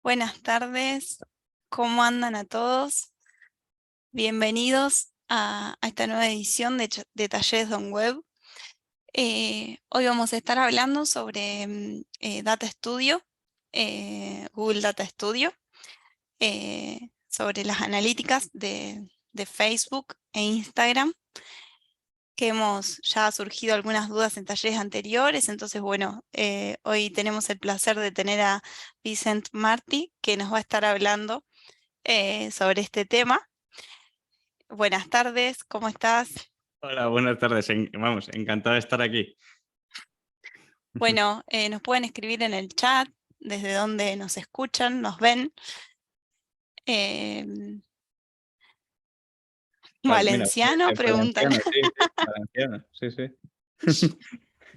Buenas tardes, ¿cómo andan a todos? Bienvenidos a esta nueva edición de Talleres Don Web. Hoy vamos a estar hablando sobre Data Studio, Google Data Studio, sobre las analíticas de Facebook e Instagram, que hemos ya surgido algunas dudas en talleres anteriores. Entonces, bueno, hoy tenemos el placer de tener a Vicent Martí, que nos va a estar hablando sobre este tema. Buenas tardes, ¿cómo estás? Hola, buenas tardes. Vamos, encantado de estar aquí. Bueno, nos pueden escribir en el chat desde donde nos escuchan, nos ven. Em, Mira, Valenciano, preguntan. valenciano, sí, sí, valenciano, sí, sí.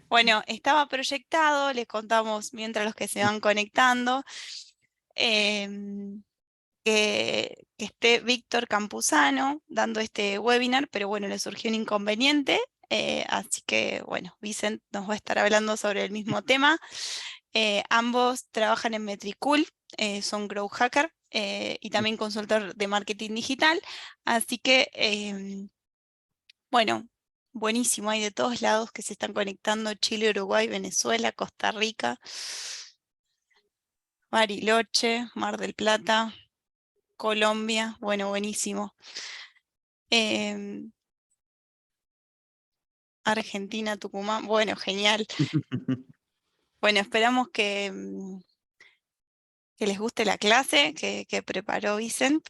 Bueno, estaba proyectado, les contamos mientras los que se van conectando, em, que esté Víctor Campuzano dando este webinar, pero bueno, le surgió un inconveniente, así que bueno, Vicent nos va a estar hablando sobre el mismo tema. Ambos trabajan en Metricool, son Growth Hacker y también consultor de marketing digital, así que bueno, buenísimo, hay de todos lados que se están conectando: Chile, Uruguay, Venezuela, Costa Rica, Bariloche, Mar del Plata, Colombia. Bueno, buenísimo. Em, Argentina, Tucumán, bueno, genial. Bueno, esperamos que les guste la clase que preparó Vicent,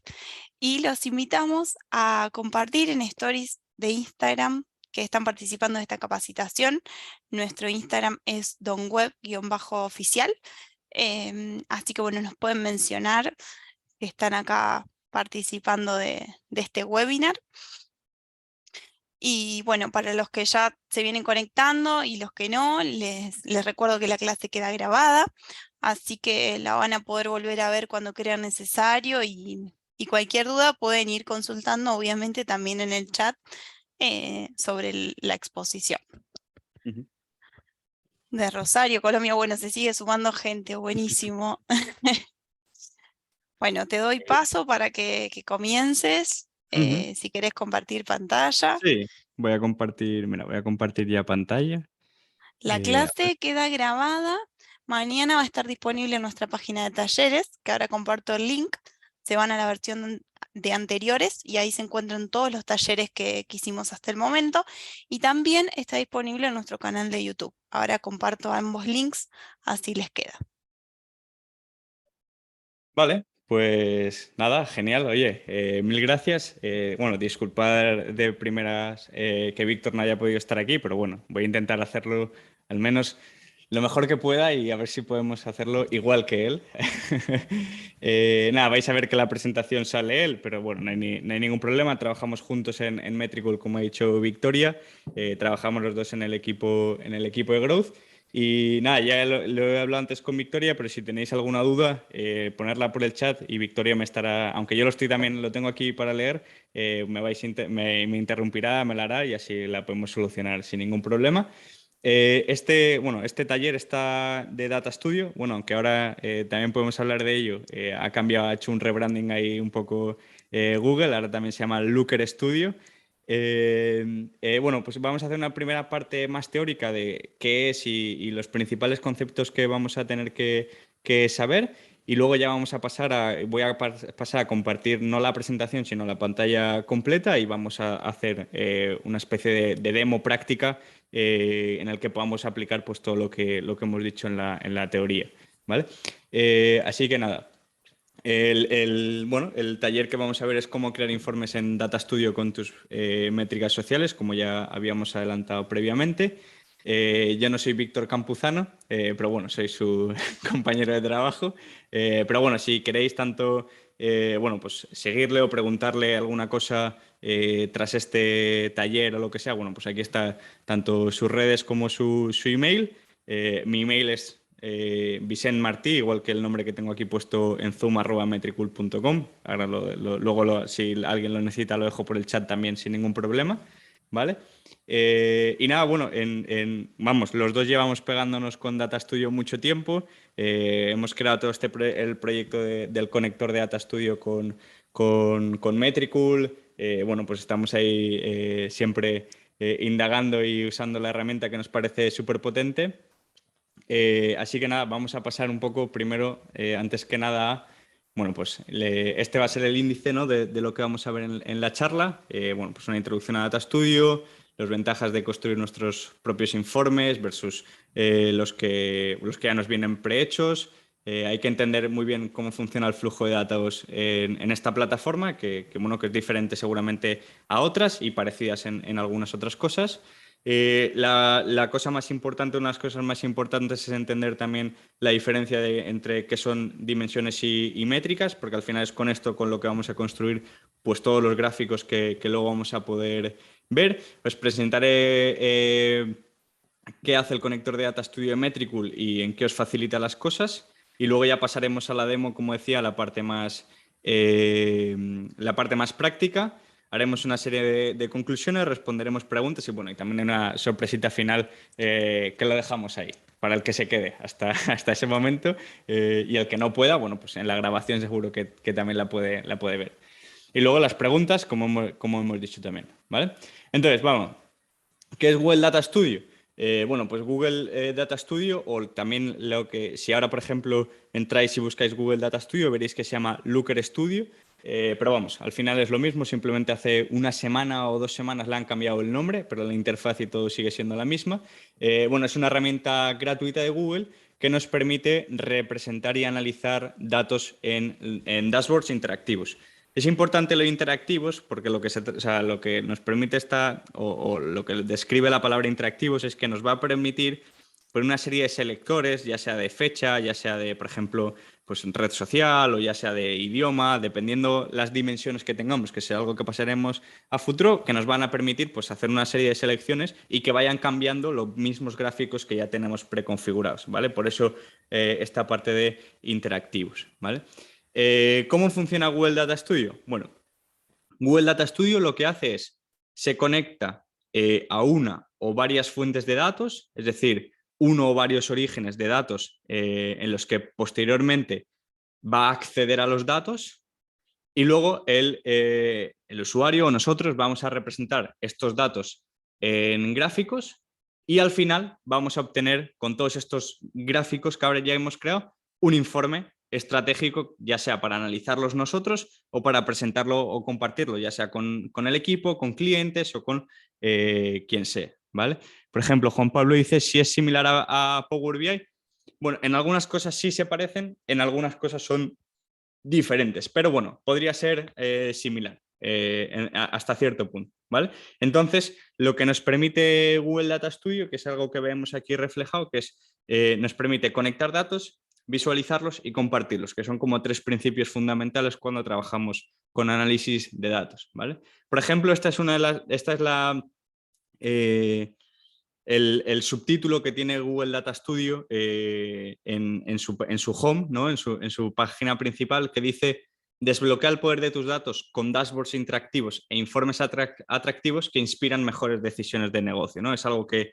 y los invitamos a compartir en stories de Instagram que están participando de esta capacitación. Nuestro Instagram es donweb_oficial, así que bueno, nos pueden mencionar que están acá participando de este webinar. Y bueno, para los que ya se vienen conectando y los que no, les recuerdo que la clase queda grabada, así que la van a poder volver a ver cuando crean necesario, y cualquier duda pueden ir consultando, obviamente, también en el chat sobre la exposición. De Rosario, Colombia, bueno, se sigue sumando gente, buenísimo. Bueno, te doy paso para que comiences, Ujú. si querés compartir pantalla. Sí, voy a compartir, mira, voy a compartir ya pantalla. La A ver. clase queda grabada. Mañana va a estar disponible en nuestra página de talleres, que ahora comparto el link. Se van a la versión de anteriores y ahí se encuentran todos los talleres que hicimos hasta el momento. Y también está disponible en nuestro canal de YouTube. Ahora comparto ambos links, así les queda. Vale, pues nada, genial. Oye, mil gracias. Bueno, disculpad de primeras que Víctor no haya podido estar aquí, pero bueno, voy a intentar hacerlo al menos lo mejor que pueda y a ver si podemos hacerlo igual que él. Nada, vais a ver que la presentación sale él, pero bueno, no hay ningún problema. Trabajamos juntos en Metricool, como ha dicho Victoria. Trabajamos los dos en el equipo de Growth. Y nada, ya lo he hablado antes con Victoria, pero si tenéis alguna duda, ponerla por el chat y Victoria me estará, aunque yo lo estoy también, lo tengo aquí para leer, me interrumpirá, me la hará y así la podemos solucionar sin ningún problema. Este taller está de Data Studio, bueno, aunque ahora también podemos hablar de ello, ha cambiado, ha hecho un rebranding ahí un poco Google, ahora también se llama Looker Studio. Bueno, pues vamos a hacer una primera parte más teórica de qué es y los principales conceptos que vamos a tener que saber. Y luego ya vamos a voy a pasar a compartir no la presentación, sino la pantalla completa y vamos a hacer una especie de demo práctica en el que podamos aplicar pues todo lo que hemos dicho en la teoría, ¿vale? Así que nada. Bueno, el taller que vamos a ver es cómo crear informes en Data Studio con tus métricas sociales, como ya habíamos adelantado previamente. Yo no soy Víctor Campuzano, pero bueno, soy su compañero de trabajo. Pero bueno, si queréis tanto, bueno, pues seguirle o preguntarle alguna cosa tras este taller o lo que sea, bueno, pues aquí está tanto sus redes como su email. Mi email es Vicent Martí, igual que el nombre que tengo aquí puesto en zoom@metricool.com. Ahora luego, si alguien lo necesita, lo dejo por el chat también sin ningún problema. ¿vale? Y nada, bueno, vamos, los dos llevamos pegándonos con Data Studio mucho tiempo. Hemos creado todo el proyecto del conector de Data Studio con Metricool. Bueno, pues estamos ahí siempre indagando y usando la herramienta que nos parece súper potente. Así que nada, vamos a pasar un poco primero, antes que nada, bueno, pues este va a ser el índice, ¿no? de lo que vamos a ver en la charla. Bueno, pues una introducción a Data Studio, las ventajas de construir nuestros propios informes versus los que ya nos vienen prehechos. Hay que entender muy bien cómo funciona el flujo de datos en esta plataforma, bueno, que es diferente seguramente a otras y parecidas en algunas otras cosas. La cosa más importante, una de las cosas más importantes es entender también la diferencia entre qué son dimensiones y métricas, porque al final es con esto con lo que vamos a construir pues todos los gráficos que luego vamos a poder ver. Os presentaré qué hace el conector de Data Studio de Metricool y en qué os facilita las cosas. Y luego ya pasaremos a la demo, como decía, la parte más práctica. Haremos una serie de conclusiones, responderemos preguntas y bueno, y también una sorpresita final que lo dejamos ahí para el que se quede hasta ese momento y el que no pueda, bueno, pues en la grabación seguro que también la puede ver. Y luego las preguntas, como hemos dicho también, ¿vale? Entonces, vamos, ¿qué es Google Data Studio? Bueno, pues Google Data Studio, o también si ahora, por ejemplo, entráis y buscáis Google Data Studio, veréis que se llama Looker Studio, pero vamos, al final es lo mismo, simplemente hace una semana o 2 semanas le han cambiado el nombre, pero la interfaz y todo sigue siendo la misma. Bueno, es una herramienta gratuita de Google que nos permite representar y analizar datos en dashboards interactivos. Es importante lo interactivos porque lo que nos permite o lo que describe la palabra interactivos es que nos va a permitir por una serie de selectores, ya sea de fecha, ya sea de, por ejemplo, pues red social o ya sea de idioma, dependiendo las dimensiones que tengamos, que sea algo que pasaremos a futuro, que nos van a permitir pues, hacer una serie de selecciones y que vayan cambiando los mismos gráficos que ya tenemos preconfigurados, ¿vale? Por eso esta parte de interactivos, ¿vale? ¿Cómo funciona Google Data Studio? Bueno, Google Data Studio lo que hace es, se conecta a una o varias fuentes de datos, es decir, uno o varios orígenes de datos en los que posteriormente va a acceder a los datos y luego el usuario o nosotros vamos a representar estos datos en gráficos y al final vamos a obtener con todos estos gráficos que ahora ya hemos creado un informe estratégico, ya sea para analizarlos nosotros o para presentarlo o compartirlo, ya sea con el equipo, con clientes o con quien sea, ¿vale? Por ejemplo, Juan Pablo dice si es similar a Power BI. Bueno, en algunas cosas sí se parecen, en algunas cosas son diferentes, pero bueno, podría ser similar hasta cierto punto, ¿vale? Entonces, lo que nos permite Google Data Studio, que es algo que vemos aquí reflejado, que es nos permite conectar datos, visualizarlos y compartirlos, que son como 3 principios fundamentales cuando trabajamos con análisis de datos, ¿vale? Por ejemplo, esta es el subtítulo que tiene Google Data Studio en su home, ¿no? en su página principal, que dice desbloquea el poder de tus datos con dashboards interactivos e informes atractivos que inspiran mejores decisiones de negocio, ¿no? Es algo que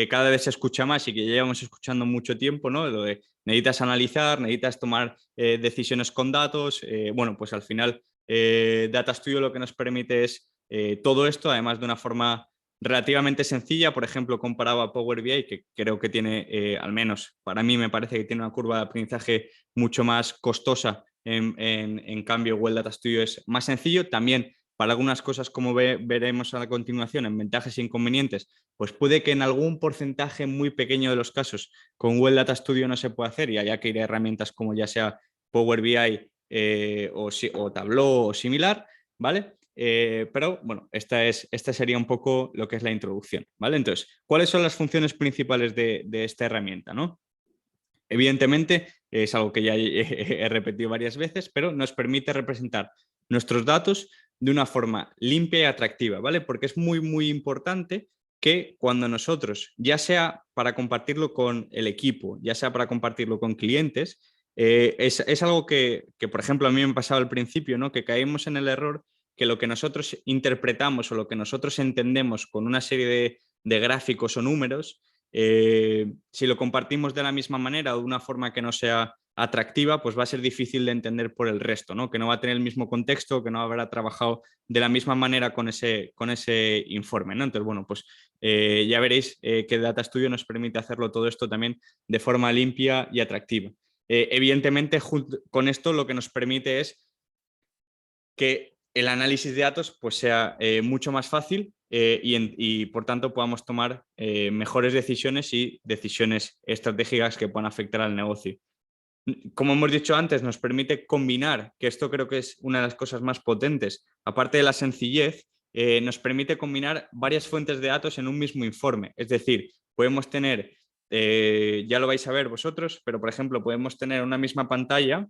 cada vez se escucha más y que ya llevamos escuchando mucho tiempo, ¿no? Lo de necesitas analizar, necesitas tomar decisiones con datos. Bueno, pues al final Data Studio lo que nos permite es todo esto, además de una forma relativamente sencilla, por ejemplo, comparado a Power BI, que creo que tiene, al menos para mí me parece que tiene una curva de aprendizaje mucho más costosa. En cambio, Google Data Studio es más sencillo. También para algunas cosas, como veremos a la continuación, en ventajas e inconvenientes, pues puede que en algún porcentaje muy pequeño de los casos con Google Data Studio no se pueda hacer y haya que ir a herramientas como ya sea Power BI o Tableau o similar, ¿vale? Pero bueno, esta sería un poco lo que es la introducción, ¿vale? Entonces, ¿cuáles son las funciones principales de esta herramienta, ¿no? Evidentemente, es algo que ya he repetido varias veces, pero nos permite representar nuestros datos de una forma limpia y atractiva, ¿vale? Porque es muy, muy importante que cuando nosotros, ya sea para compartirlo con el equipo, ya sea para compartirlo con clientes, es algo que, por ejemplo, a mí me pasaba al principio, ¿no? Que caímos en el error que lo que nosotros interpretamos o lo que nosotros entendemos con una serie de gráficos o números, si lo compartimos de la misma manera o de una forma que no sea atractiva, pues va a ser difícil de entender por el resto, ¿no? Que no va a tener el mismo contexto, que no habrá trabajado de la misma manera con ese informe, ¿no? Entonces, bueno, pues ya veréis que Data Studio nos permite hacerlo todo esto también de forma limpia y atractiva. Evidentemente, con esto lo que nos permite es que el análisis de datos pues, sea mucho más fácil y, por tanto, podamos tomar mejores decisiones y decisiones estratégicas que puedan afectar al negocio. Como hemos dicho antes, nos permite combinar, que esto creo que es una de las cosas más potentes, aparte de la sencillez, nos permite combinar varias fuentes de datos en un mismo informe. Es decir, podemos tener, ya lo vais a ver vosotros, pero por ejemplo, podemos tener una misma pantalla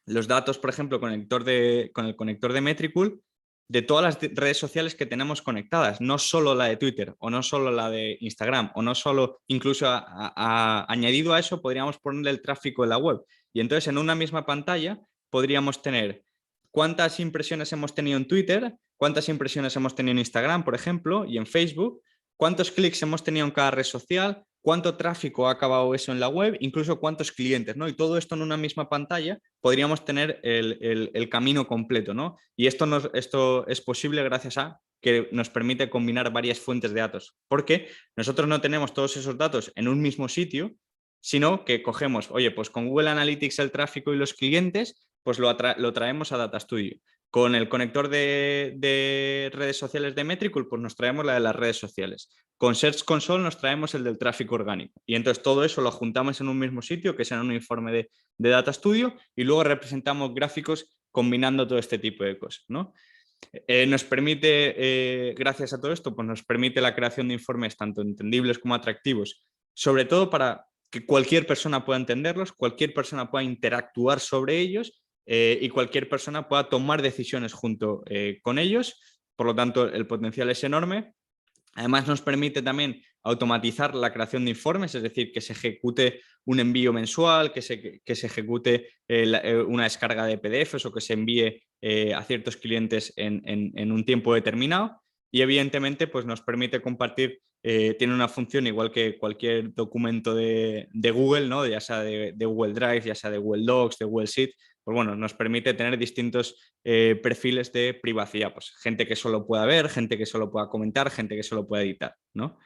los datos, por ejemplo, con el conector de Metricool, de todas las redes sociales que tenemos conectadas, no solo la de Twitter o no solo la de Instagram o no solo, incluso añadido a eso, podríamos ponerle el tráfico en la web. Y entonces en una misma pantalla podríamos tener cuántas impresiones hemos tenido en Twitter, cuántas impresiones hemos tenido en Instagram, por ejemplo, y en Facebook, cuántos clics hemos tenido en cada red social, cuánto tráfico ha acabado eso en la web, incluso cuántos clientes, ¿no? Y todo esto en una misma pantalla podríamos tener el camino completo, ¿no? Y esto es posible gracias a que nos permite combinar varias fuentes de datos, porque nosotros no tenemos todos esos datos en un mismo sitio, sino que cogemos, oye, pues con Google Analytics el tráfico y los clientes, pues lo traemos a Data Studio. Con el conector de redes sociales de Metricool, pues nos traemos la de las redes sociales. Con Search Console nos traemos el del tráfico orgánico. Y entonces todo eso lo juntamos en un mismo sitio, que es en un informe de Data Studio, y luego representamos gráficos combinando todo este tipo de cosas, ¿no? Nos permite, gracias a todo esto, pues nos permite la creación de informes tanto entendibles como atractivos, sobre todo para que cualquier persona pueda entenderlos, cualquier persona pueda interactuar sobre ellos y cualquier persona pueda tomar decisiones junto con ellos. Por lo tanto, el potencial es enorme. Además, nos permite también automatizar la creación de informes, es decir, que se ejecute un envío mensual, que se ejecute una descarga de PDFs o que se envíe a ciertos clientes en un tiempo determinado. Y evidentemente pues nos permite compartir, tiene una función igual que cualquier documento de Google, ¿no? Ya sea de Google Drive, ya sea de Google Docs, de Google Sheet, pues bueno, nos permite tener distintos perfiles de privacidad, pues gente que solo pueda ver, gente que solo pueda comentar, gente que solo pueda editar, ¿no?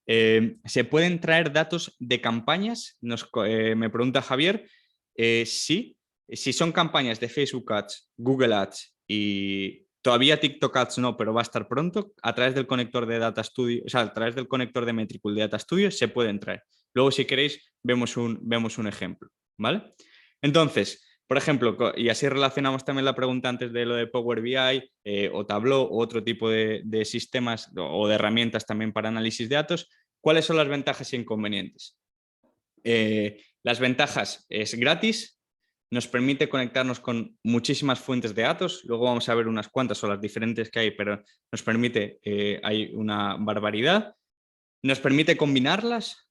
¿Se pueden traer datos de campañas? Me pregunta Javier. Sí, si son campañas de Facebook Ads, Google Ads y todavía TikTok Ads no, pero va a estar pronto, a través del conector de Data Studio, o sea, a través del conector de Metricool de Data Studio se pueden traer. Luego, si queréis, vemos un ejemplo, ¿vale? Entonces, por ejemplo, y así relacionamos también la pregunta antes de lo de Power BI o Tableau o otro tipo de sistemas o de herramientas también para análisis de datos, ¿cuáles son las ventajas e inconvenientes? Las ventajas es gratis, nos permite conectarnos con muchísimas fuentes de datos, luego vamos a ver unas cuantas o las diferentes que hay, pero nos permite, hay una barbaridad, nos permite combinarlas,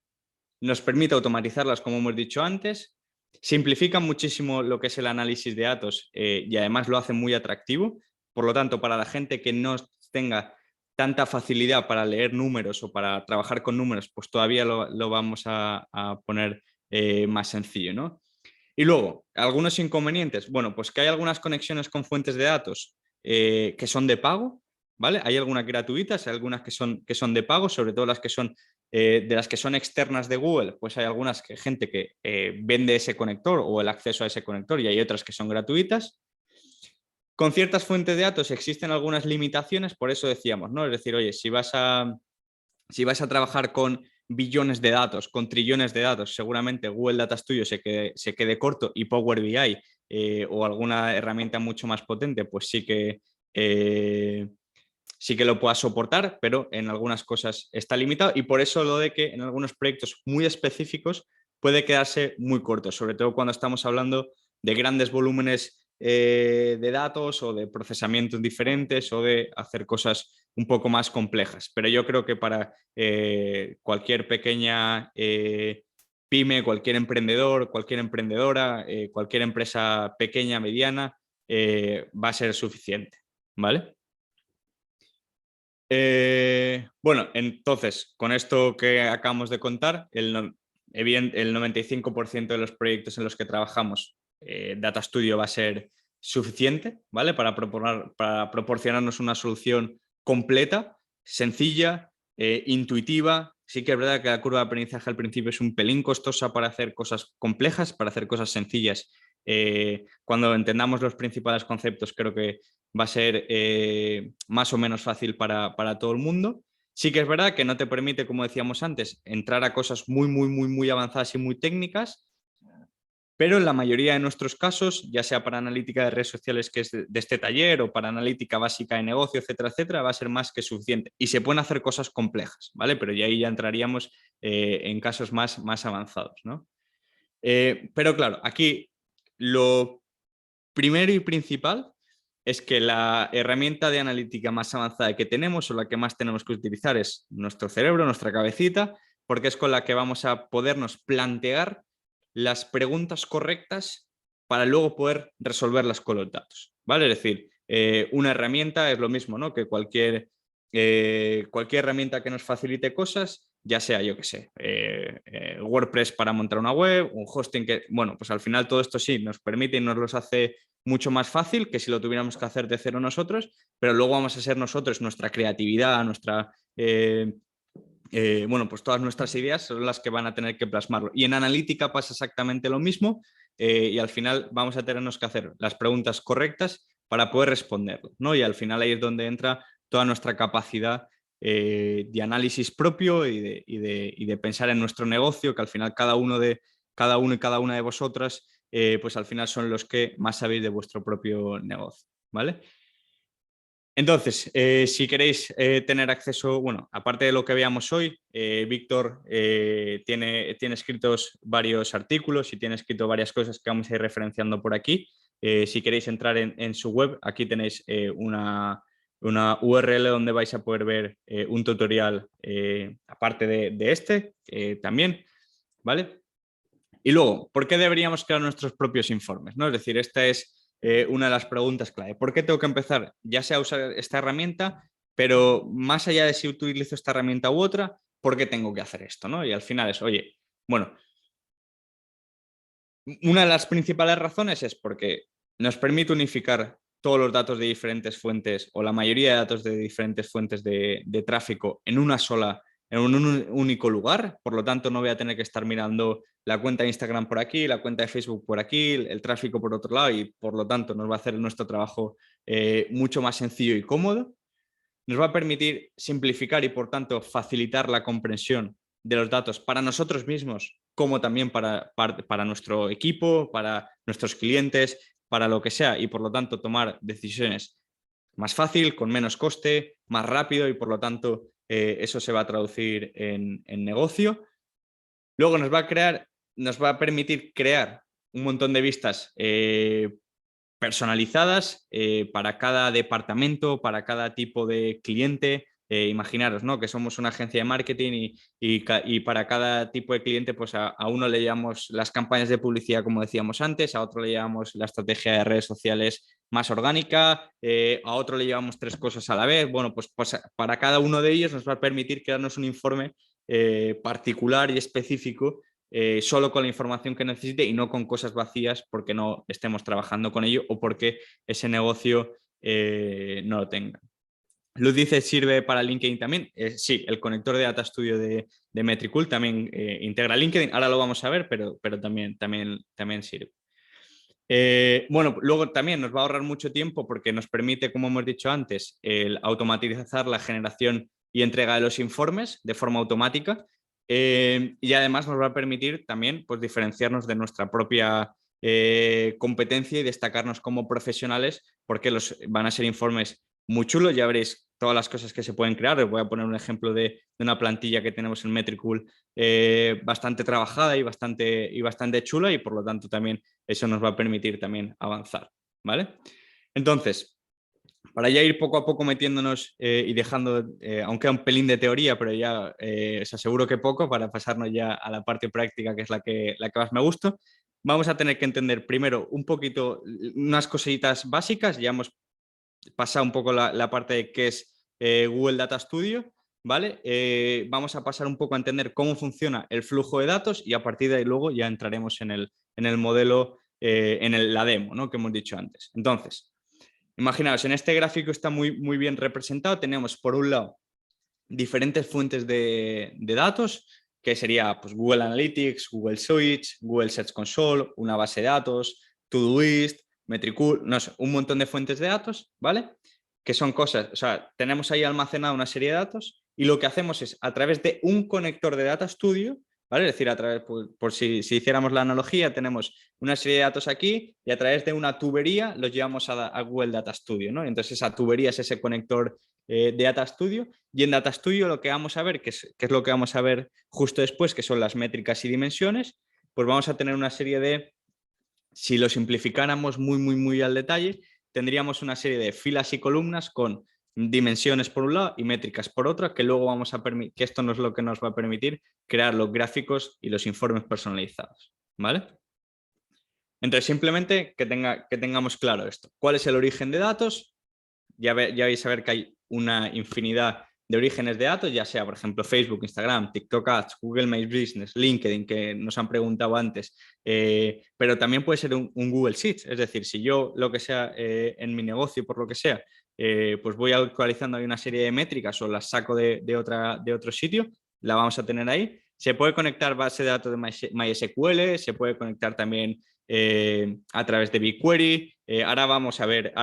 nos permite automatizarlas como hemos dicho antes, simplifica muchísimo lo que es el análisis de datos y además lo hace muy atractivo, por lo tanto para la gente que no tenga tanta facilidad para leer números o para trabajar con números, pues todavía lo vamos a poner más sencillo, ¿no? Y luego, algunos inconvenientes. Bueno, pues que hay algunas conexiones con fuentes de datos que son de pago, ¿vale? Hay algunas gratuitas, hay algunas que son de pago, sobre todo las que son de las que son externas de Google, pues hay algunas gente que vende ese conector o el acceso a ese conector y hay otras que son gratuitas. Con ciertas fuentes de datos existen algunas limitaciones, por eso decíamos, ¿no? Es decir, oye, si vas a trabajar con billones de datos, con trillones de datos, seguramente Google Data Studio se quede corto y Power BI o alguna herramienta mucho más potente, pues sí que lo pueda soportar, pero en algunas cosas está limitado y por eso lo de que en algunos proyectos muy específicos puede quedarse muy corto, sobre todo cuando estamos hablando de grandes volúmenes de datos o de procesamientos diferentes o de hacer cosas un poco más complejas. Pero yo creo que para cualquier pequeña pyme, cualquier emprendedor, cualquier emprendedora, cualquier empresa pequeña, mediana, va a ser suficiente. ¿vale? Bueno, entonces, con esto que acabamos de contar, el 95% de los proyectos en los que trabajamos, Data Studio va a ser suficiente, ¿vale? Para proporcionarnos una solución completa, sencilla, intuitiva. Sí que es verdad que la curva de aprendizaje al principio es un pelín costosa para hacer cosas complejas, para hacer cosas sencillas. Cuando entendamos los principales conceptos, creo que va a ser más o menos fácil para todo el mundo. Sí que es verdad que no te permite, como decíamos antes, entrar a cosas muy avanzadas y muy técnicas, pero en la mayoría de nuestros casos, ya sea para analítica de redes sociales, que es de este taller, o para analítica básica de negocio, etcétera, va a ser más que suficiente. Y se pueden hacer cosas complejas, ¿vale? Pero ya ahí ya entraríamos en casos más avanzados, ¿no? Pero claro, aquí lo primero y principal es que la herramienta de analítica más avanzada que tenemos o la que más tenemos que utilizar es nuestro cerebro, nuestra cabecita, porque es con la que vamos a podernos plantear las preguntas correctas para luego poder resolverlas con los datos, ¿vale? Es decir, una herramienta es lo mismo, ¿no? Que cualquier herramienta que nos facilite cosas, ya sea, yo que sé, WordPress para montar una web, un hosting que, bueno, pues al final todo esto sí nos permite y nos los hace mucho más fácil que si lo tuviéramos que hacer de cero nosotros, pero luego vamos a ser nosotros, nuestra creatividad, bueno, pues todas nuestras ideas son las que van a tener que plasmarlo. Y en analítica pasa exactamente lo mismo y al final vamos a tenernos que hacer las preguntas correctas para poder responderlo, ¿no? Y al final ahí es donde entra toda nuestra capacidad de análisis propio y de pensar en nuestro negocio, que al final cada uno y cada una de vosotras pues al final son los que más sabéis de vuestro propio negocio, ¿vale? Entonces, si queréis tener acceso, bueno, aparte de lo que veamos hoy, Víctor tiene escritos varios artículos y tiene escrito varias cosas que vamos a ir referenciando por aquí. Si queréis entrar en su web, aquí tenéis una URL donde vais a poder ver un tutorial aparte de este también, ¿vale? Y luego, ¿por qué deberíamos crear nuestros propios informes? ¿No? Es decir, esta es una de las preguntas clave. ¿Por qué tengo que empezar ya sea a usar esta herramienta, pero más allá de si utilizo esta herramienta u otra, ¿por qué tengo que hacer esto? ¿No? Y al final es, oye, bueno, una de las principales razones es porque nos permite unificar todos los datos de diferentes fuentes o la mayoría de datos de diferentes fuentes de tráfico en un único lugar. Por lo tanto, no voy a tener que estar mirando la cuenta de Instagram por aquí, la cuenta de Facebook por aquí, el tráfico por otro lado y por lo tanto nos va a hacer nuestro trabajo mucho más sencillo y cómodo. Nos va a permitir simplificar y por tanto facilitar la comprensión de los datos para nosotros mismos, como también para nuestro equipo, para nuestros clientes, para lo que sea, y por lo tanto tomar decisiones más fácil, con menos coste, más rápido y por lo tanto eso se va a traducir en negocio. Luego nos va a permitir crear un montón de vistas personalizadas para cada departamento, para cada tipo de cliente. Imaginaros, ¿no? Que somos una agencia de marketing y para cada tipo de cliente, pues a uno le llevamos las campañas de publicidad, como decíamos antes, a otro le llevamos la estrategia de redes sociales más orgánica, a otro le llevamos tres cosas a la vez. Bueno, pues para cada uno de ellos nos va a permitir crearnos un informe particular y específico solo con la información que necesite y no con cosas vacías porque no estemos trabajando con ello o porque ese negocio no lo tenga. Luz dice, ¿sirve para LinkedIn también? Sí, el conector de Data Studio de Metricool también integra LinkedIn. Ahora lo vamos a ver, pero también sirve. Bueno, luego también nos va a ahorrar mucho tiempo porque nos permite, como hemos dicho antes, el automatizar la generación y entrega de los informes de forma automática y además nos va a permitir también pues, diferenciarnos de nuestra propia competencia y destacarnos como profesionales porque van a ser informes muy chulos. Ya veréis todas las cosas que se pueden crear. Os voy a poner un ejemplo de una plantilla que tenemos en Metricool bastante trabajada y bastante chula y por lo tanto también eso nos va a permitir también avanzar, ¿vale? Entonces, para ya ir poco a poco metiéndonos y dejando, aunque un pelín de teoría, pero ya os aseguro que poco, para pasarnos ya a la parte práctica, que es la que más me gusta, vamos a tener que entender primero un poquito unas cositas básicas. Ya hemos pasado un poco la parte de qué es Google Data Studio, ¿vale? Vamos a pasar un poco a entender cómo funciona el flujo de datos y a partir de ahí luego ya entraremos en el modelo, la demo, ¿no? Que hemos dicho antes. Entonces, imaginaos, en este gráfico está muy bien representado. Tenemos, por un lado, diferentes fuentes de datos, que sería pues, Google Analytics, Google Search, Google Search Console, una base de datos, Todoist, Metricool, no sé, un montón de fuentes de datos, ¿vale? Que son cosas, o sea, tenemos ahí almacenada una serie de datos y lo que hacemos es, a través de un conector de Data Studio, ¿vale? Es decir, a través, por si hiciéramos la analogía, tenemos una serie de datos aquí y a través de una tubería los llevamos a Google Data Studio, ¿no? Entonces esa tubería es ese conector de Data Studio y en Data Studio lo que vamos a ver, que es lo que vamos a ver justo después, que son las métricas y dimensiones, pues vamos a tener una serie de, si lo simplificáramos muy al detalle, tendríamos una serie de filas y columnas con dimensiones por un lado y métricas por otro, que luego vamos a permitir, que esto no es lo que nos va a permitir crear los gráficos y los informes personalizados, ¿vale? Entonces, simplemente que tengamos claro esto. ¿Cuál es el origen de datos? Ya vais a ver que hay una infinidad de orígenes de datos, ya sea, por ejemplo, Facebook, Instagram, TikTok Ads, Google My Business, LinkedIn, que nos han preguntado antes, pero también puede ser un Google Sheets. Es decir, si yo lo que sea en mi negocio, por lo que sea, pues voy actualizando ahí una serie de métricas o las saco de otro sitio, la vamos a tener ahí. Se puede conectar base de datos de MySQL, se puede conectar también a través de BigQuery. Ahora vamos a ver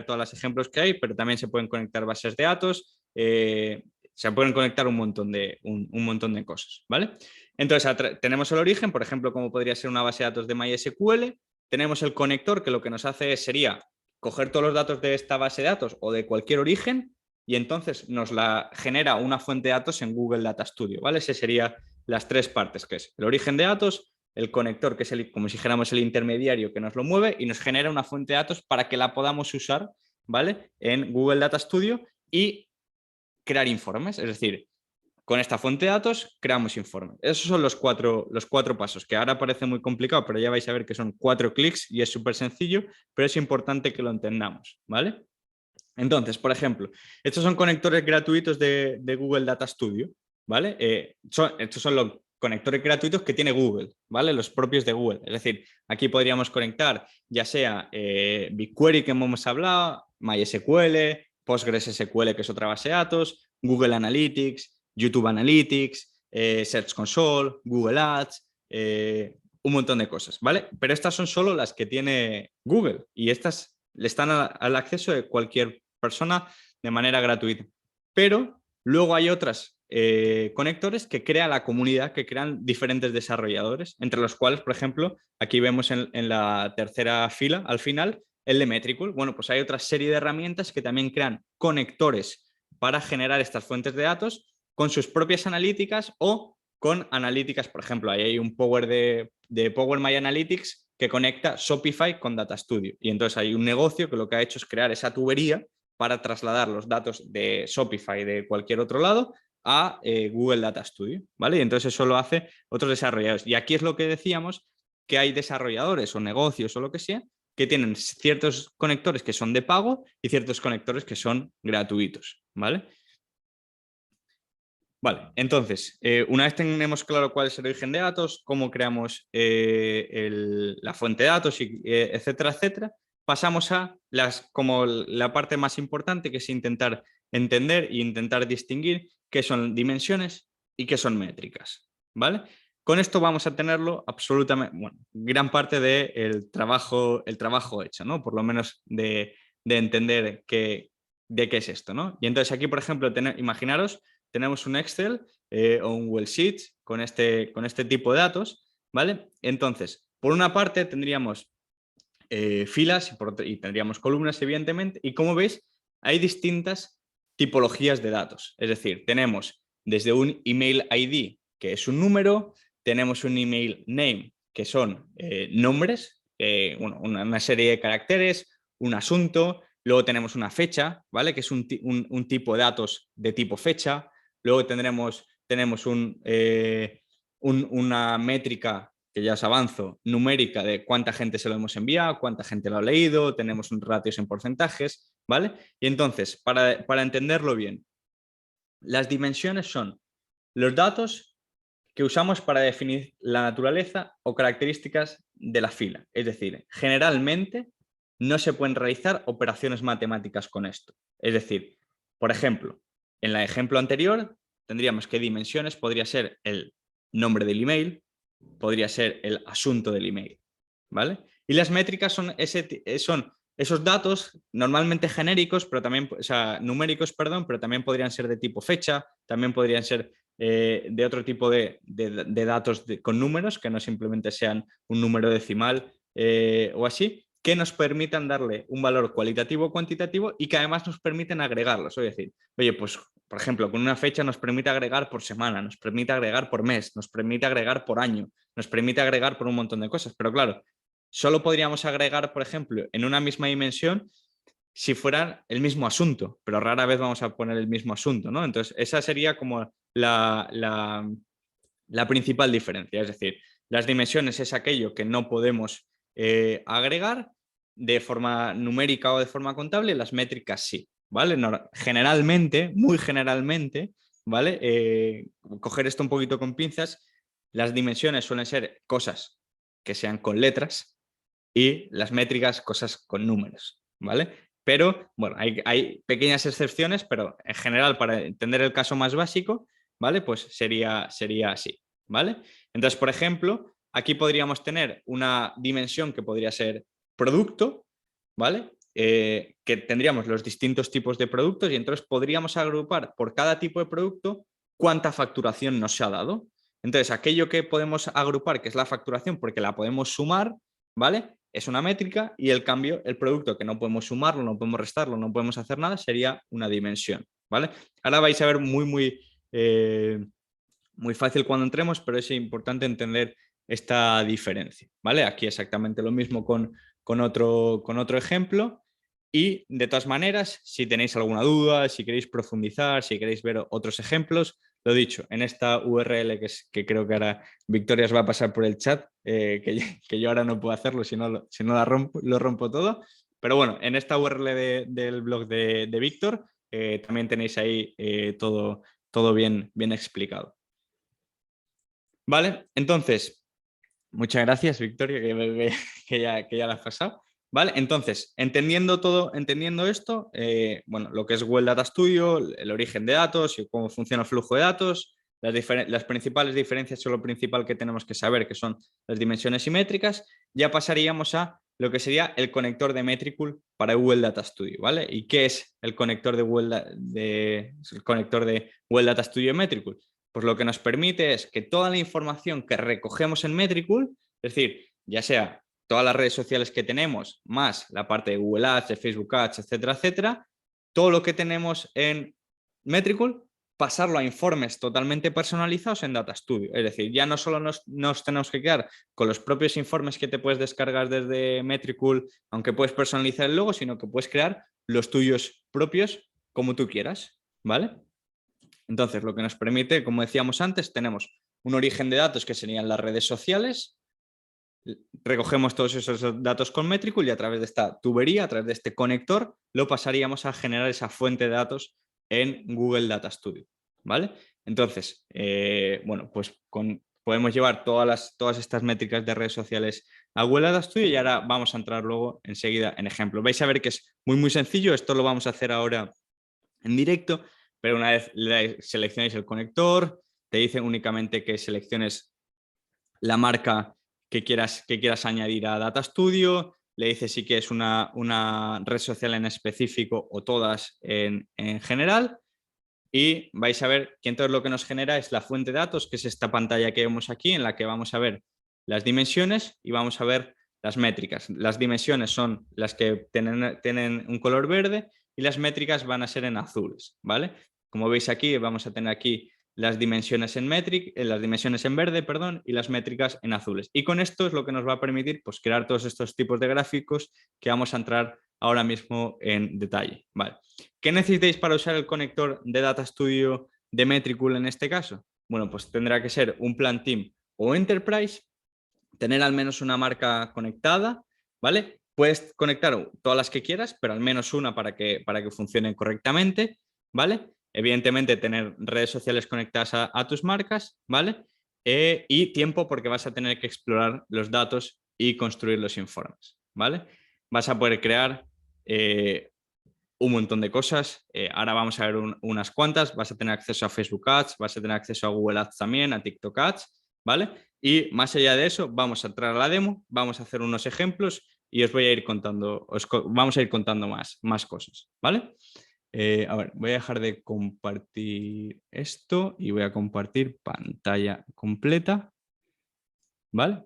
todos los ejemplos que hay, pero también se pueden conectar bases de datos, se pueden conectar un montón de cosas, ¿vale? Entonces tenemos el origen, por ejemplo, como podría ser una base de datos de MySQL, tenemos el conector que lo que nos hace sería coger todos los datos de esta base de datos o de cualquier origen y entonces nos la genera una fuente de datos en Google Data Studio, ¿vale? Esas serían las tres partes, que es el origen de datos, el conector, que es como si dijéramos el intermediario que nos lo mueve y nos genera una fuente de datos para que la podamos usar, ¿vale? En Google Data Studio y crear informes. Es decir, con esta fuente de datos creamos informes. Esos son los cuatro pasos, que ahora parece muy complicado, pero ya vais a ver que son 4 clics y es súper sencillo, pero es importante que lo entendamos, ¿vale? Entonces, por ejemplo, estos son conectores gratuitos de Google Data Studio, ¿vale? Estos son los conectores gratuitos que tiene Google, ¿vale? Los propios de Google. Es decir, aquí podríamos conectar ya sea BigQuery, que hemos hablado, MySQL, PostgreSQL, que es otra base de datos, Google Analytics, YouTube Analytics, Search Console, Google Ads, un montón de cosas, ¿vale? Pero estas son solo las que tiene Google y estas le están al acceso de cualquier persona de manera gratuita. Pero luego hay otros conectores que crea la comunidad, que crean diferentes desarrolladores, entre los cuales, por ejemplo, aquí vemos en la tercera fila, al final, el de Metricool. Bueno, pues hay otra serie de herramientas que también crean conectores para generar estas fuentes de datos con sus propias analíticas o con analíticas, por ejemplo, ahí hay un Power de Power My Analytics que conecta Shopify con Data Studio. Y entonces hay un negocio que lo que ha hecho es crear esa tubería para trasladar los datos de Shopify de cualquier otro lado a Google Data Studio, ¿vale? Y entonces eso lo hace otros desarrolladores. Y aquí es lo que decíamos, que hay desarrolladores o negocios o lo que sea, que tienen ciertos conectores que son de pago y ciertos conectores que son gratuitos, ¿vale? Vale, entonces, una vez tenemos claro cuál es el origen de datos, cómo creamos la fuente de datos, etcétera, etcétera, pasamos a como la parte más importante, que es intentar entender e intentar distinguir qué son dimensiones y qué son métricas, ¿vale? Con esto vamos a tenerlo absolutamente, bueno, gran parte del trabajo hecho, ¿no? Por lo menos de entender de qué es esto, ¿no? Y entonces aquí, por ejemplo, imaginaros, tenemos un Excel o un Google Sheets con este tipo de datos, ¿vale? Entonces, por una parte tendríamos filas y tendríamos columnas, evidentemente, y como veis, hay distintas tipologías de datos. Es decir, tenemos desde un email ID, que es un número, tenemos un email name, que son nombres, bueno, una serie de caracteres, un asunto, luego tenemos una fecha, ¿vale? Que es un tipo de datos de tipo fecha. Luego tenemos una métrica que ya os avanzo, numérica de cuánta gente se lo hemos enviado, cuánta gente lo ha leído, tenemos un ratios en porcentajes, ¿vale? Y entonces, para entenderlo bien, las dimensiones son los datos que usamos para definir la naturaleza o características de la fila. Es decir, generalmente no se pueden realizar operaciones matemáticas con esto. Es decir, por ejemplo, en el ejemplo anterior tendríamos que dimensiones podría ser el nombre del email, podría ser el asunto del email, ¿vale? Y las métricas son esos datos normalmente genéricos, pero también, o sea, numéricos, perdón, pero también podrían ser de tipo fecha, también podrían ser de otro tipo de datos con números, que no simplemente sean un número decimal o así, que nos permitan darle un valor cualitativo o cuantitativo y que además nos permiten agregarlos. Es decir, oye, pues por ejemplo, con una fecha nos permite agregar por semana, nos permite agregar por mes, nos permite agregar por año, nos permite agregar por un montón de cosas. Pero claro, solo podríamos agregar, por ejemplo, en una misma dimensión si fueran el mismo asunto, pero rara vez vamos a poner el mismo asunto, ¿no? Entonces, esa sería como la principal diferencia. Es decir, las dimensiones es aquello que no podemos agregar de forma numérica o de forma contable, las métricas sí, ¿vale? Generalmente, muy generalmente, ¿vale? Coger esto un poquito con pinzas, las dimensiones suelen ser cosas que sean con letras y las métricas cosas con números, ¿vale? Pero, bueno, hay pequeñas excepciones, pero en general, para entender el caso más básico, ¿vale? Pues sería así, ¿vale? Entonces, por ejemplo, aquí podríamos tener una dimensión que podría ser producto, ¿vale? Que tendríamos los distintos tipos de productos y entonces podríamos agrupar por cada tipo de producto cuánta facturación nos ha dado. Entonces, aquello que podemos agrupar, que es la facturación, porque la podemos sumar, ¿vale? Es una métrica y el cambio, el producto que no podemos sumarlo, no podemos restarlo, no podemos hacer nada, sería una dimensión, ¿vale? Ahora vais a ver muy fácil cuando entremos, pero es importante entender esta diferencia, ¿vale? Aquí exactamente lo mismo con otro ejemplo y de todas maneras, si tenéis alguna duda, si queréis profundizar, si queréis ver otros ejemplos, lo dicho, en esta URL que creo que ahora Victoria os va a pasar por el chat, que yo ahora no puedo hacerlo, si no lo rompo todo, pero bueno, en esta URL del blog de Víctor también tenéis ahí todo bien explicado. Vale, entonces, muchas gracias, Victoria, que ya la has pasado. Vale, entonces, entendiendo esto, bueno, lo que es Google Data Studio, el origen de datos y cómo funciona el flujo de datos, las principales diferencias son lo principal que tenemos que saber, que son las dimensiones simétricas, ya pasaríamos a lo que sería el conector de Metricool para Google Data Studio, ¿vale? ¿Y qué es el conector de Google Data Studio Metricool? Pues lo que nos permite es que toda la información que recogemos en Metricool, es decir, ya sea todas las redes sociales que tenemos, más la parte de Google Ads, de Facebook Ads, etcétera, etcétera, todo lo que tenemos en Metricool, pasarlo a informes totalmente personalizados en Data Studio. Es decir, ya no solo nos tenemos que quedar con los propios informes que te puedes descargar desde Metricool, aunque puedes personalizar el logo, sino que puedes crear los tuyos propios como tú quieras, ¿vale? Entonces, lo que nos permite, como decíamos antes, tenemos un origen de datos que serían las redes sociales, recogemos todos esos datos con Metricool y a través de esta tubería, a través de este conector, lo pasaríamos a generar esa fuente de datos en Google Data Studio, ¿vale? Entonces, bueno, pues podemos llevar todas estas métricas de redes sociales a Google Data Studio y ahora vamos a entrar luego enseguida en ejemplo. Vais a ver que es muy sencillo, esto lo vamos a hacer ahora en directo, pero una vez seleccionéis el conector, te dice únicamente que selecciones la marca que quieras añadir a Data Studio, le dices si quieres una red social en específico o todas en general y vais a ver que entonces lo que nos genera es la fuente de datos, que es esta pantalla que vemos aquí en la que vamos a ver las dimensiones y vamos a ver las métricas. Las dimensiones son las que tienen un color verde y las métricas van a ser en azules, ¿vale? Como veis aquí, vamos a tener aquí las dimensiones las dimensiones en verde, perdón, y las métricas en azules. Y con esto es lo que nos va a permitir pues, crear todos estos tipos de gráficos que vamos a entrar ahora mismo en detalle. Vale. ¿Qué necesitáis para usar el conector de Data Studio de Metricool en este caso? Bueno, pues tendrá que ser un plan Team o Enterprise tener al menos una marca conectada, ¿vale? Puedes conectar todas las que quieras, pero al menos una para que funcionen correctamente, ¿vale? Evidentemente tener redes sociales conectadas a tus marcas, ¿vale? Y tiempo porque vas a tener que explorar los datos y construir los informes, ¿vale? Vas a poder crear un montón de cosas. Ahora vamos a ver unas cuantas. Vas a tener acceso a Facebook Ads, vas a tener acceso a Google Ads también, a TikTok Ads, ¿vale? Y más allá de eso, vamos a entrar a la demo, vamos a hacer unos ejemplos y os voy a ir contando, vamos a ir contando más cosas, ¿vale? A ver, voy a dejar de compartir esto y voy a compartir pantalla completa, ¿vale?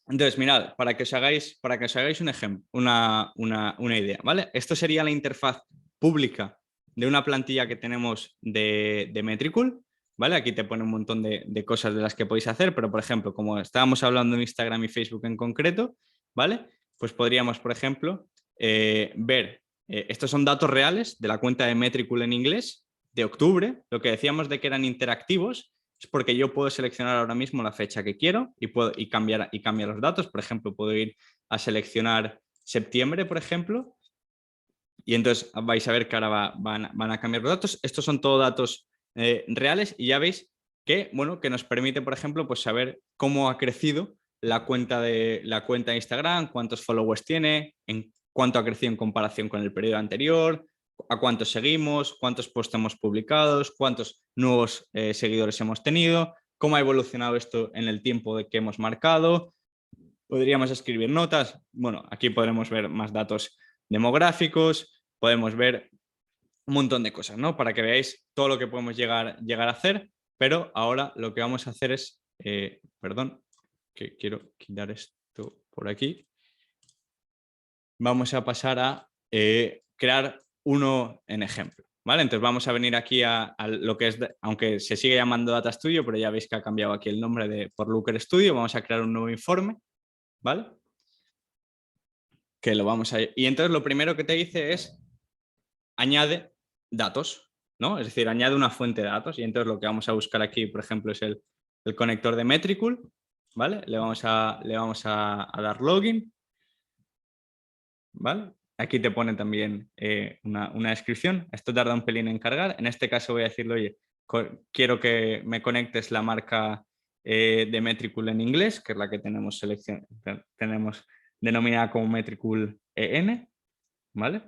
Entonces, mirad, para que os hagáis un ejemplo, una idea, ¿vale? Esto sería la interfaz pública de una plantilla que tenemos de Metricool, ¿vale? Aquí te pone un montón de cosas de las que podéis hacer, pero por ejemplo, como estábamos hablando en Instagram y Facebook en concreto, ¿vale? Pues podríamos, por ejemplo, ver, estos son datos reales de la cuenta de Metricool en inglés de octubre, lo que decíamos de que eran interactivos, es porque yo puedo seleccionar ahora mismo la fecha que quiero y cambiar los datos. Por ejemplo, puedo ir a seleccionar septiembre, por ejemplo, y entonces vais a ver que ahora van a cambiar los datos. Estos son todos datos reales y ya veis que, bueno, que nos permite, por ejemplo, pues saber cómo ha crecido la cuenta de Instagram, cuántos followers tiene, en cuánto ha crecido en comparación con el periodo anterior, a cuántos seguimos, cuántos posts hemos publicado, cuántos nuevos seguidores hemos tenido, cómo ha evolucionado esto en el tiempo de que hemos marcado. Podríamos escribir notas. Bueno, aquí podremos ver más datos demográficos, podemos ver un montón de cosas, ¿no? Para que veáis todo lo que podemos llegar a hacer, pero ahora lo que vamos a hacer es, perdón, que quiero quitar esto por aquí. Vamos a pasar a crear uno en ejemplo, ¿vale? Entonces vamos a venir aquí a lo que es, aunque se sigue llamando Data Studio, pero ya veis que ha cambiado aquí el nombre de por Looker Studio. Vamos a crear un nuevo informe, ¿vale? Que lo vamos a... Y entonces lo primero que te dice es añade datos, ¿no? Es decir, añade una fuente de datos y entonces lo que vamos a buscar aquí, por ejemplo, es el conector de Metricool, ¿vale? Le vamos a dar login, ¿vale? Aquí te pone también una descripción. Esto tarda un pelín en cargar. En este caso voy a decirle, oye, quiero que me conectes la marca de Metricool en inglés, que es la que tenemos denominada como Metricool EN, ¿vale?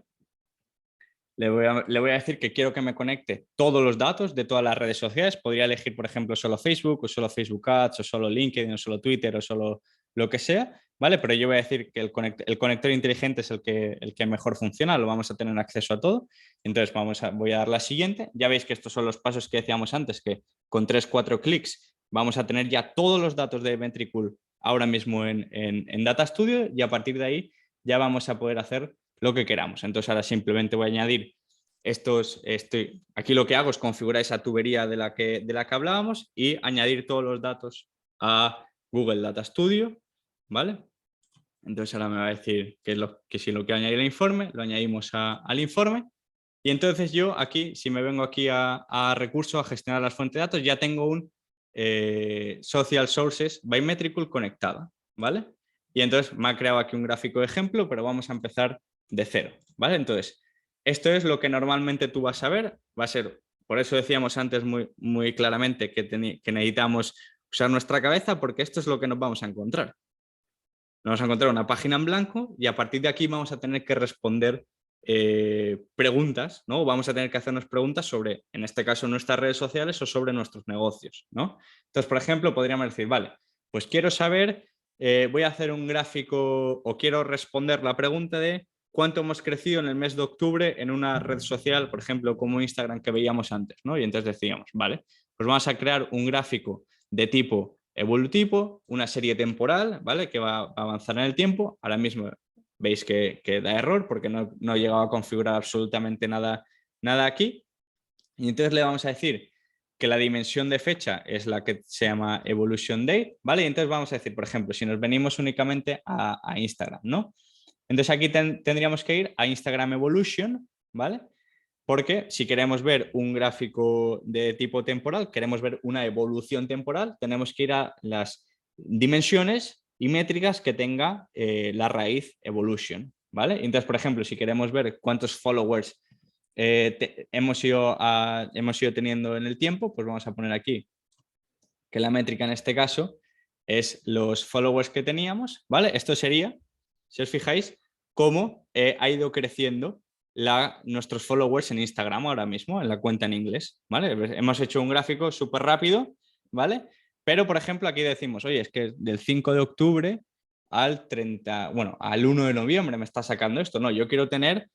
Le voy a decir que quiero que me conecte todos los datos de todas las redes sociales. Podría elegir, por ejemplo, solo Facebook o solo Facebook Ads o solo LinkedIn o solo Twitter o solo lo que sea, ¿vale? Pero yo voy a decir que el conector inteligente es el que mejor funciona, lo vamos a tener acceso a todo. Entonces voy a dar la siguiente. Ya veis que estos son los pasos que decíamos antes, que con 3-4 clics vamos a tener ya todos los datos de Metricool ahora mismo en Data Studio y a partir de ahí ya vamos a poder hacer lo que queramos. Entonces ahora simplemente voy a añadir aquí lo que hago es configurar esa tubería de la que hablábamos y añadir todos los datos a Google Data Studio, ¿vale? Entonces ahora me va a decir que si lo quiero añadir al informe, lo añadimos al informe. Y entonces yo aquí, si me vengo aquí a recursos, a gestionar las fuentes de datos, ya tengo un Social Sources by Metricool conectada, ¿vale? Y entonces me ha creado aquí un gráfico de ejemplo, pero vamos a empezar de cero, ¿vale? Entonces, esto es lo que normalmente tú vas a ver, va a ser, por eso decíamos antes muy claramente que necesitamos usar nuestra cabeza porque esto es lo que nos vamos a encontrar. Nos vamos a encontrar una página en blanco y a partir de aquí vamos a tener que responder preguntas, ¿no? Vamos a tener que hacernos preguntas sobre, en este caso, nuestras redes sociales o sobre nuestros negocios, ¿no? Entonces, por ejemplo, podríamos decir, vale, pues quiero saber, voy a hacer un gráfico o quiero responder la pregunta de cuánto hemos crecido en el mes de octubre en una red social, por ejemplo, como Instagram que veíamos antes, ¿no? Y entonces decíamos, vale, pues vamos a crear un gráfico de tipo evolutivo, una serie temporal, ¿vale? Que va a avanzar en el tiempo. Ahora mismo veis que da error porque no he llegado a configurar absolutamente nada aquí. Y entonces le vamos a decir que la dimensión de fecha es la que se llama evolution date, ¿vale? Y entonces vamos a decir, por ejemplo, si nos venimos únicamente a Instagram, ¿no? Entonces aquí tendríamos que ir a Instagram Evolution, ¿vale? Porque si queremos ver un gráfico de tipo temporal, queremos ver una evolución temporal, tenemos que ir a las dimensiones y métricas que tenga la raíz evolution, ¿vale? Entonces, por ejemplo, si queremos ver cuántos followers hemos ido teniendo en el tiempo, pues vamos a poner aquí que la métrica en este caso es los followers que teníamos, ¿vale? Esto sería, si os fijáis, cómo ha ido creciendo nuestros followers en Instagram ahora mismo, en la cuenta en inglés, ¿vale? Hemos hecho un gráfico súper rápido, ¿vale? Pero, por ejemplo, aquí decimos, oye, es que del 5 de octubre al 30, bueno, al 1 de noviembre me está sacando esto. No, yo quiero tener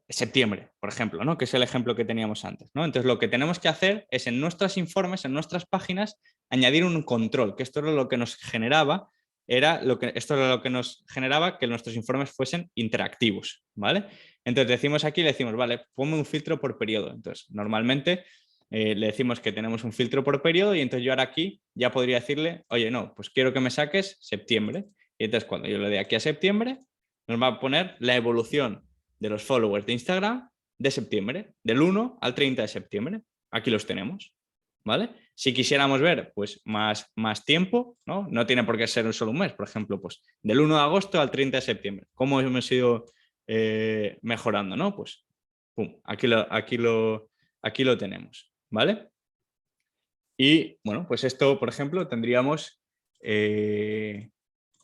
septiembre, por ejemplo, ¿no? Que es el ejemplo que teníamos antes, ¿no? Entonces, lo que tenemos que hacer es en nuestros informes, en nuestras páginas, añadir un control, que esto era lo que nos generaba, esto era lo que nos generaba que nuestros informes fuesen interactivos, ¿vale? Entonces, decimos aquí, le decimos, vale, ponme un filtro por periodo. Entonces, normalmente le decimos que tenemos un filtro por periodo y entonces yo ahora aquí ya podría decirle, oye, no, pues quiero que me saques septiembre. Y entonces, cuando yo le dé aquí a septiembre, nos va a poner la evolución de los followers de Instagram de septiembre, del 1 al 30 de septiembre. Aquí los tenemos, ¿vale? Si quisiéramos ver pues más tiempo, ¿no? No tiene por qué ser solo un mes, por ejemplo, pues del 1 de agosto al 30 de septiembre. ¿Cómo hemos ido mejorando, no? Pues, pum, aquí lo tenemos, ¿vale? Y, bueno, pues esto, por ejemplo, tendríamos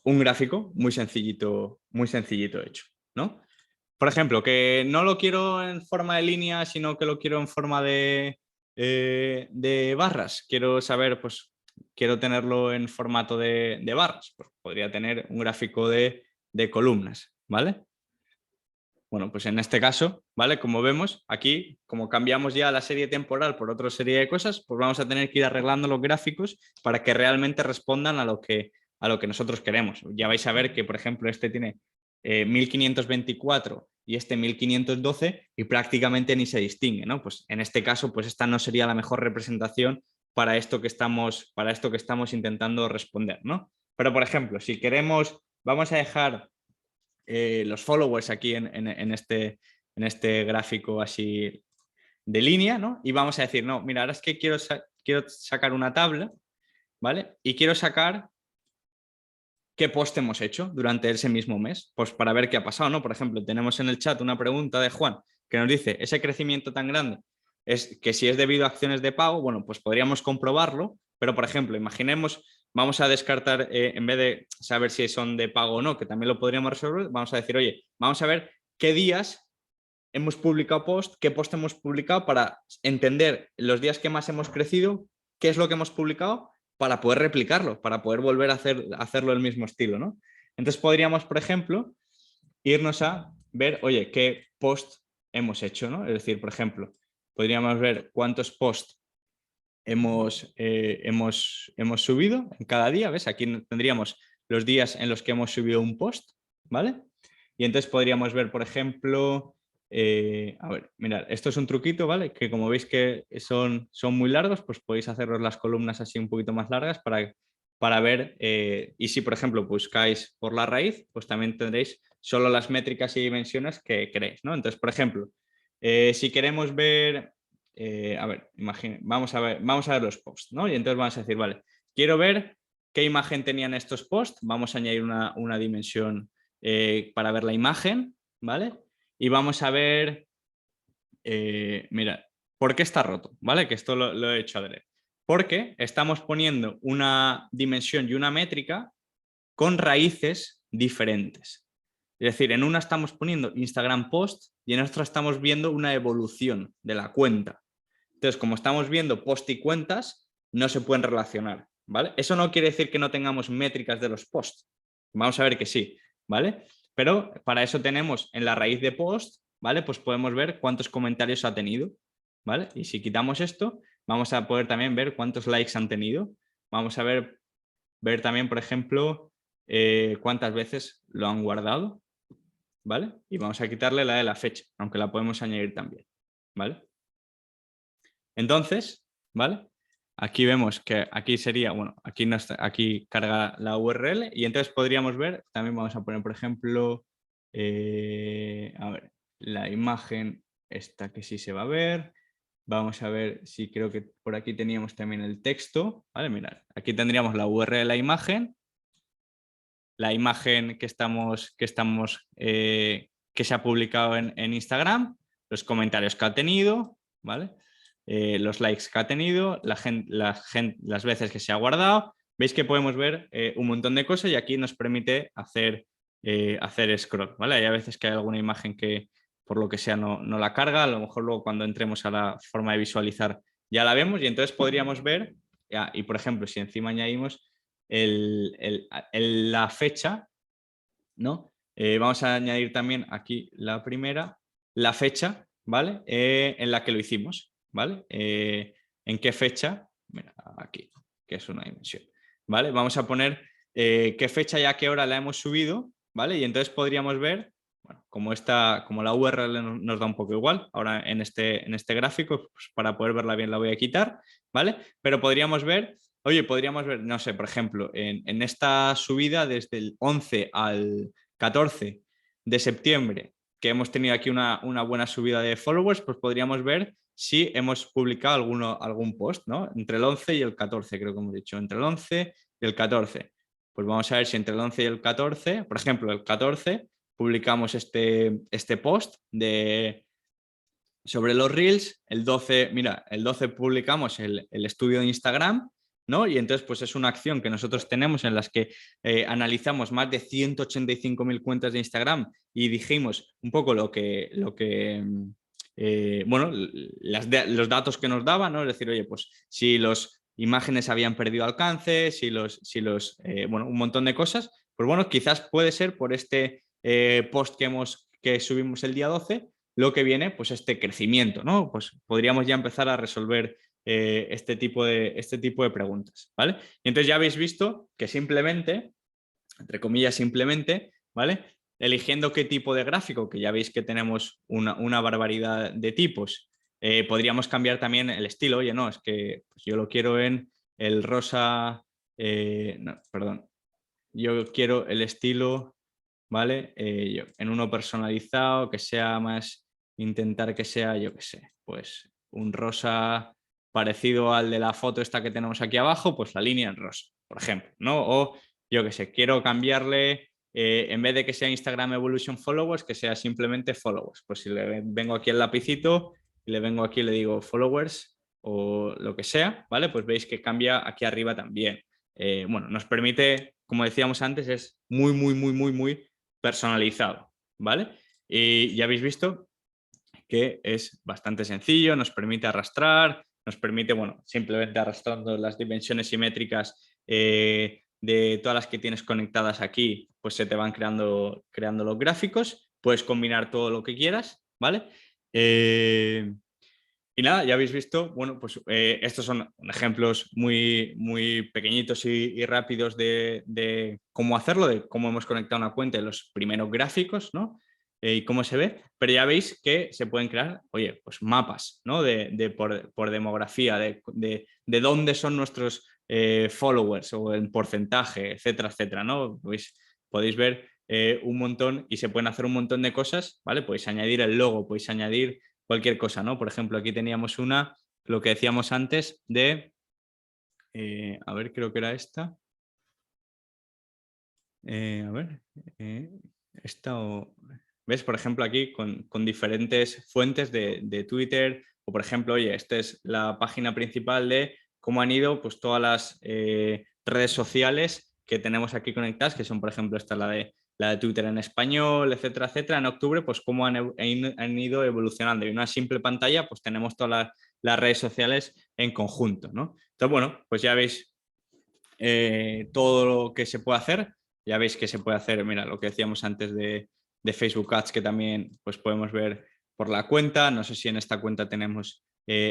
un gráfico muy sencillito hecho, ¿no? Por ejemplo, que no lo quiero en forma de línea, sino que lo quiero en forma de barras. Quiero saber, pues, quiero tenerlo en formato de barras. Pues podría tener un gráfico de columnas, ¿vale? Bueno, pues en este caso, ¿vale? Como vemos, aquí, como cambiamos ya la serie temporal por otra serie de cosas, pues vamos a tener que ir arreglando los gráficos para que realmente respondan a lo que nosotros queremos. Ya vais a ver que, por ejemplo, este tiene 1524 y este 1512 y prácticamente ni se distingue, ¿no? Pues en este caso, pues esta no sería la mejor representación para esto que estamos intentando responder, ¿no? Pero, por ejemplo, si queremos, vamos a dejar los followers aquí en este gráfico así de línea, ¿no? Y vamos a decir, no, mira, ahora es que quiero sacar una tabla, ¿vale? Y quiero sacar qué post hemos hecho durante ese mismo mes, pues para ver qué ha pasado, ¿no? Por ejemplo, tenemos en el chat una pregunta de Juan que nos dice, ese crecimiento tan grande es que si es debido a acciones de pago, bueno, pues podríamos comprobarlo, pero por ejemplo, imaginemos, vamos a descartar, en vez de saber si son de pago o no, que también lo podríamos resolver, vamos a decir, oye, vamos a ver qué días hemos publicado post, qué post hemos publicado para entender los días que más hemos crecido, qué es lo que hemos publicado para poder replicarlo, para poder volver a hacerlo del mismo estilo, ¿no? Entonces podríamos, por ejemplo, irnos a ver, oye, qué post hemos hecho, ¿no? Es decir, por ejemplo, podríamos ver cuántos posts hemos subido en cada día, ¿ves? Aquí tendríamos los días en los que hemos subido un post, ¿vale? Y entonces podríamos ver, por ejemplo, a ver, mirad, esto es un truquito, ¿vale? Que como veis que son muy largos, pues podéis haceros las columnas así un poquito más largas para ver, y si por ejemplo buscáis por la raíz, pues también tendréis solo las métricas y dimensiones que queréis, ¿no? Entonces, por ejemplo, si queremos ver, a ver, vamos a ver los posts, ¿no? Y entonces vamos a decir, vale, quiero ver qué imagen tenían estos posts, vamos a añadir una dimensión para ver la imagen, ¿vale? Y vamos a ver, mira, ¿por qué está roto? ¿Vale? Que esto lo he hecho adrede. Porque estamos poniendo una dimensión y una métrica con raíces diferentes. Es decir, en una estamos poniendo Instagram post y en otra estamos viendo una evolución de la cuenta. Entonces, como estamos viendo post y cuentas, no se pueden relacionar, ¿vale? Eso no quiere decir que no tengamos métricas de los posts. Vamos a ver que sí, ¿vale? Pero para eso tenemos en la raíz de post, ¿vale? Pues podemos ver cuántos comentarios ha tenido, ¿vale? Y si quitamos esto, vamos a poder también ver cuántos likes han tenido. Vamos a ver también, por ejemplo, cuántas veces lo han guardado, ¿vale? Y vamos a quitarle la de la fecha, aunque la podemos añadir también, ¿vale? Entonces, ¿vale? Aquí vemos que aquí sería, bueno, aquí carga la URL y entonces podríamos ver, también vamos a poner, por ejemplo, a ver, la imagen esta que sí se va a ver. Vamos a ver si creo que por aquí teníamos también el texto, ¿vale? Mirad, aquí tendríamos la URL de la imagen la imagen que se ha publicado en Instagram, los comentarios que ha tenido, ¿vale? Los likes que ha tenido, las veces que se ha guardado. Veis que podemos ver un montón de cosas y aquí nos permite hacer scroll, ¿vale? Hay a veces que hay alguna imagen que por lo que sea no la carga, a lo mejor luego cuando entremos a la forma de visualizar ya la vemos y entonces podríamos ver, y por ejemplo, si encima añadimos la fecha, ¿no? Vamos a añadir también aquí la fecha, ¿vale? En la que lo hicimos, ¿vale? ¿En qué fecha? Mira, aquí, que es una dimensión, ¿vale? Vamos a poner qué fecha y a qué hora la hemos subido, ¿vale? Y entonces podríamos ver, bueno, como la URL nos da un poco igual, ahora en este gráfico, pues para poder verla bien la voy a quitar, ¿vale? Pero podríamos ver, no sé, por ejemplo, en esta subida desde el 11 al 14 de septiembre, que hemos tenido aquí una buena subida de followers, pues podríamos ver si hemos publicado algún post, ¿no? Entre el 11 y el 14, creo que hemos dicho, entre el 11 y el 14. Pues vamos a ver si entre el 11 y el 14, por ejemplo, el 14, publicamos este post sobre los Reels, el 12, mira, el 12 publicamos el estudio de Instagram, ¿no? Y entonces, pues es una acción que nosotros tenemos en las que analizamos más de 185.000 cuentas de Instagram y dijimos un poco bueno, los datos que nos daban, ¿no? Es decir, oye, pues si las imágenes habían perdido alcance, bueno, un montón de cosas, pues bueno, quizás puede ser por este post que subimos el día 12, lo que viene, pues este crecimiento, ¿no? Pues podríamos ya empezar a resolver este tipo de preguntas, ¿vale? Y entonces ya habéis visto que simplemente, entre comillas simplemente, ¿vale? Eligiendo qué tipo de gráfico, que ya veis que tenemos una barbaridad de tipos, podríamos cambiar también el estilo. Oye, no, es que pues yo lo quiero en el rosa, no, perdón, yo quiero el estilo, ¿vale? En uno personalizado, que sea más, intentar que sea, yo qué sé, pues un rosa parecido al de la foto esta que tenemos aquí abajo, pues la línea en rosa, por ejemplo, ¿no? O yo qué sé, quiero cambiarle, en vez de que sea Instagram Evolution Followers, que sea simplemente Followers. Pues si le vengo aquí el lapicito y le vengo aquí y le digo Followers o lo que sea, ¿vale? Pues veis que cambia aquí arriba también. Bueno, nos permite, como decíamos antes, es muy, muy, muy, muy, muy personalizado, ¿vale? Y ya habéis visto que es bastante sencillo, nos permite arrastrar, nos permite, bueno, simplemente arrastrando las dimensiones simétricas de todas las que tienes conectadas aquí, pues se te van creando los gráficos, puedes combinar todo lo que quieras, ¿vale? Y nada, ya habéis visto, bueno, pues estos son ejemplos muy, muy pequeñitos y rápidos de cómo hacerlo, de cómo hemos conectado una cuenta, de los primeros gráficos, ¿no? Y cómo se ve, pero ya veis que se pueden crear, oye, pues mapas, ¿no? Por demografía, de dónde son nuestros followers o en porcentaje, etcétera, etcétera, ¿no? Pues podéis ver un montón y se pueden hacer un montón de cosas, ¿vale? Podéis añadir el logo, podéis añadir cualquier cosa, ¿no? Por ejemplo, aquí teníamos lo que decíamos antes a ver, creo que era esta. A ver, esta o... ¿Ves? Por ejemplo, aquí con diferentes fuentes de Twitter o, por ejemplo, oye, esta es la página principal de cómo han ido pues todas las redes sociales que tenemos aquí conectadas, que son, por ejemplo, esta la de Twitter en español, etcétera, etcétera. En octubre, pues cómo han ido evolucionando. Y una simple pantalla, pues tenemos todas las redes sociales en conjunto, ¿no? Entonces, bueno, pues ya veis todo lo que se puede hacer. Ya veis que se puede hacer, mira, lo que decíamos antes de Facebook Ads, que también pues podemos ver por la cuenta. No sé si en esta cuenta tenemos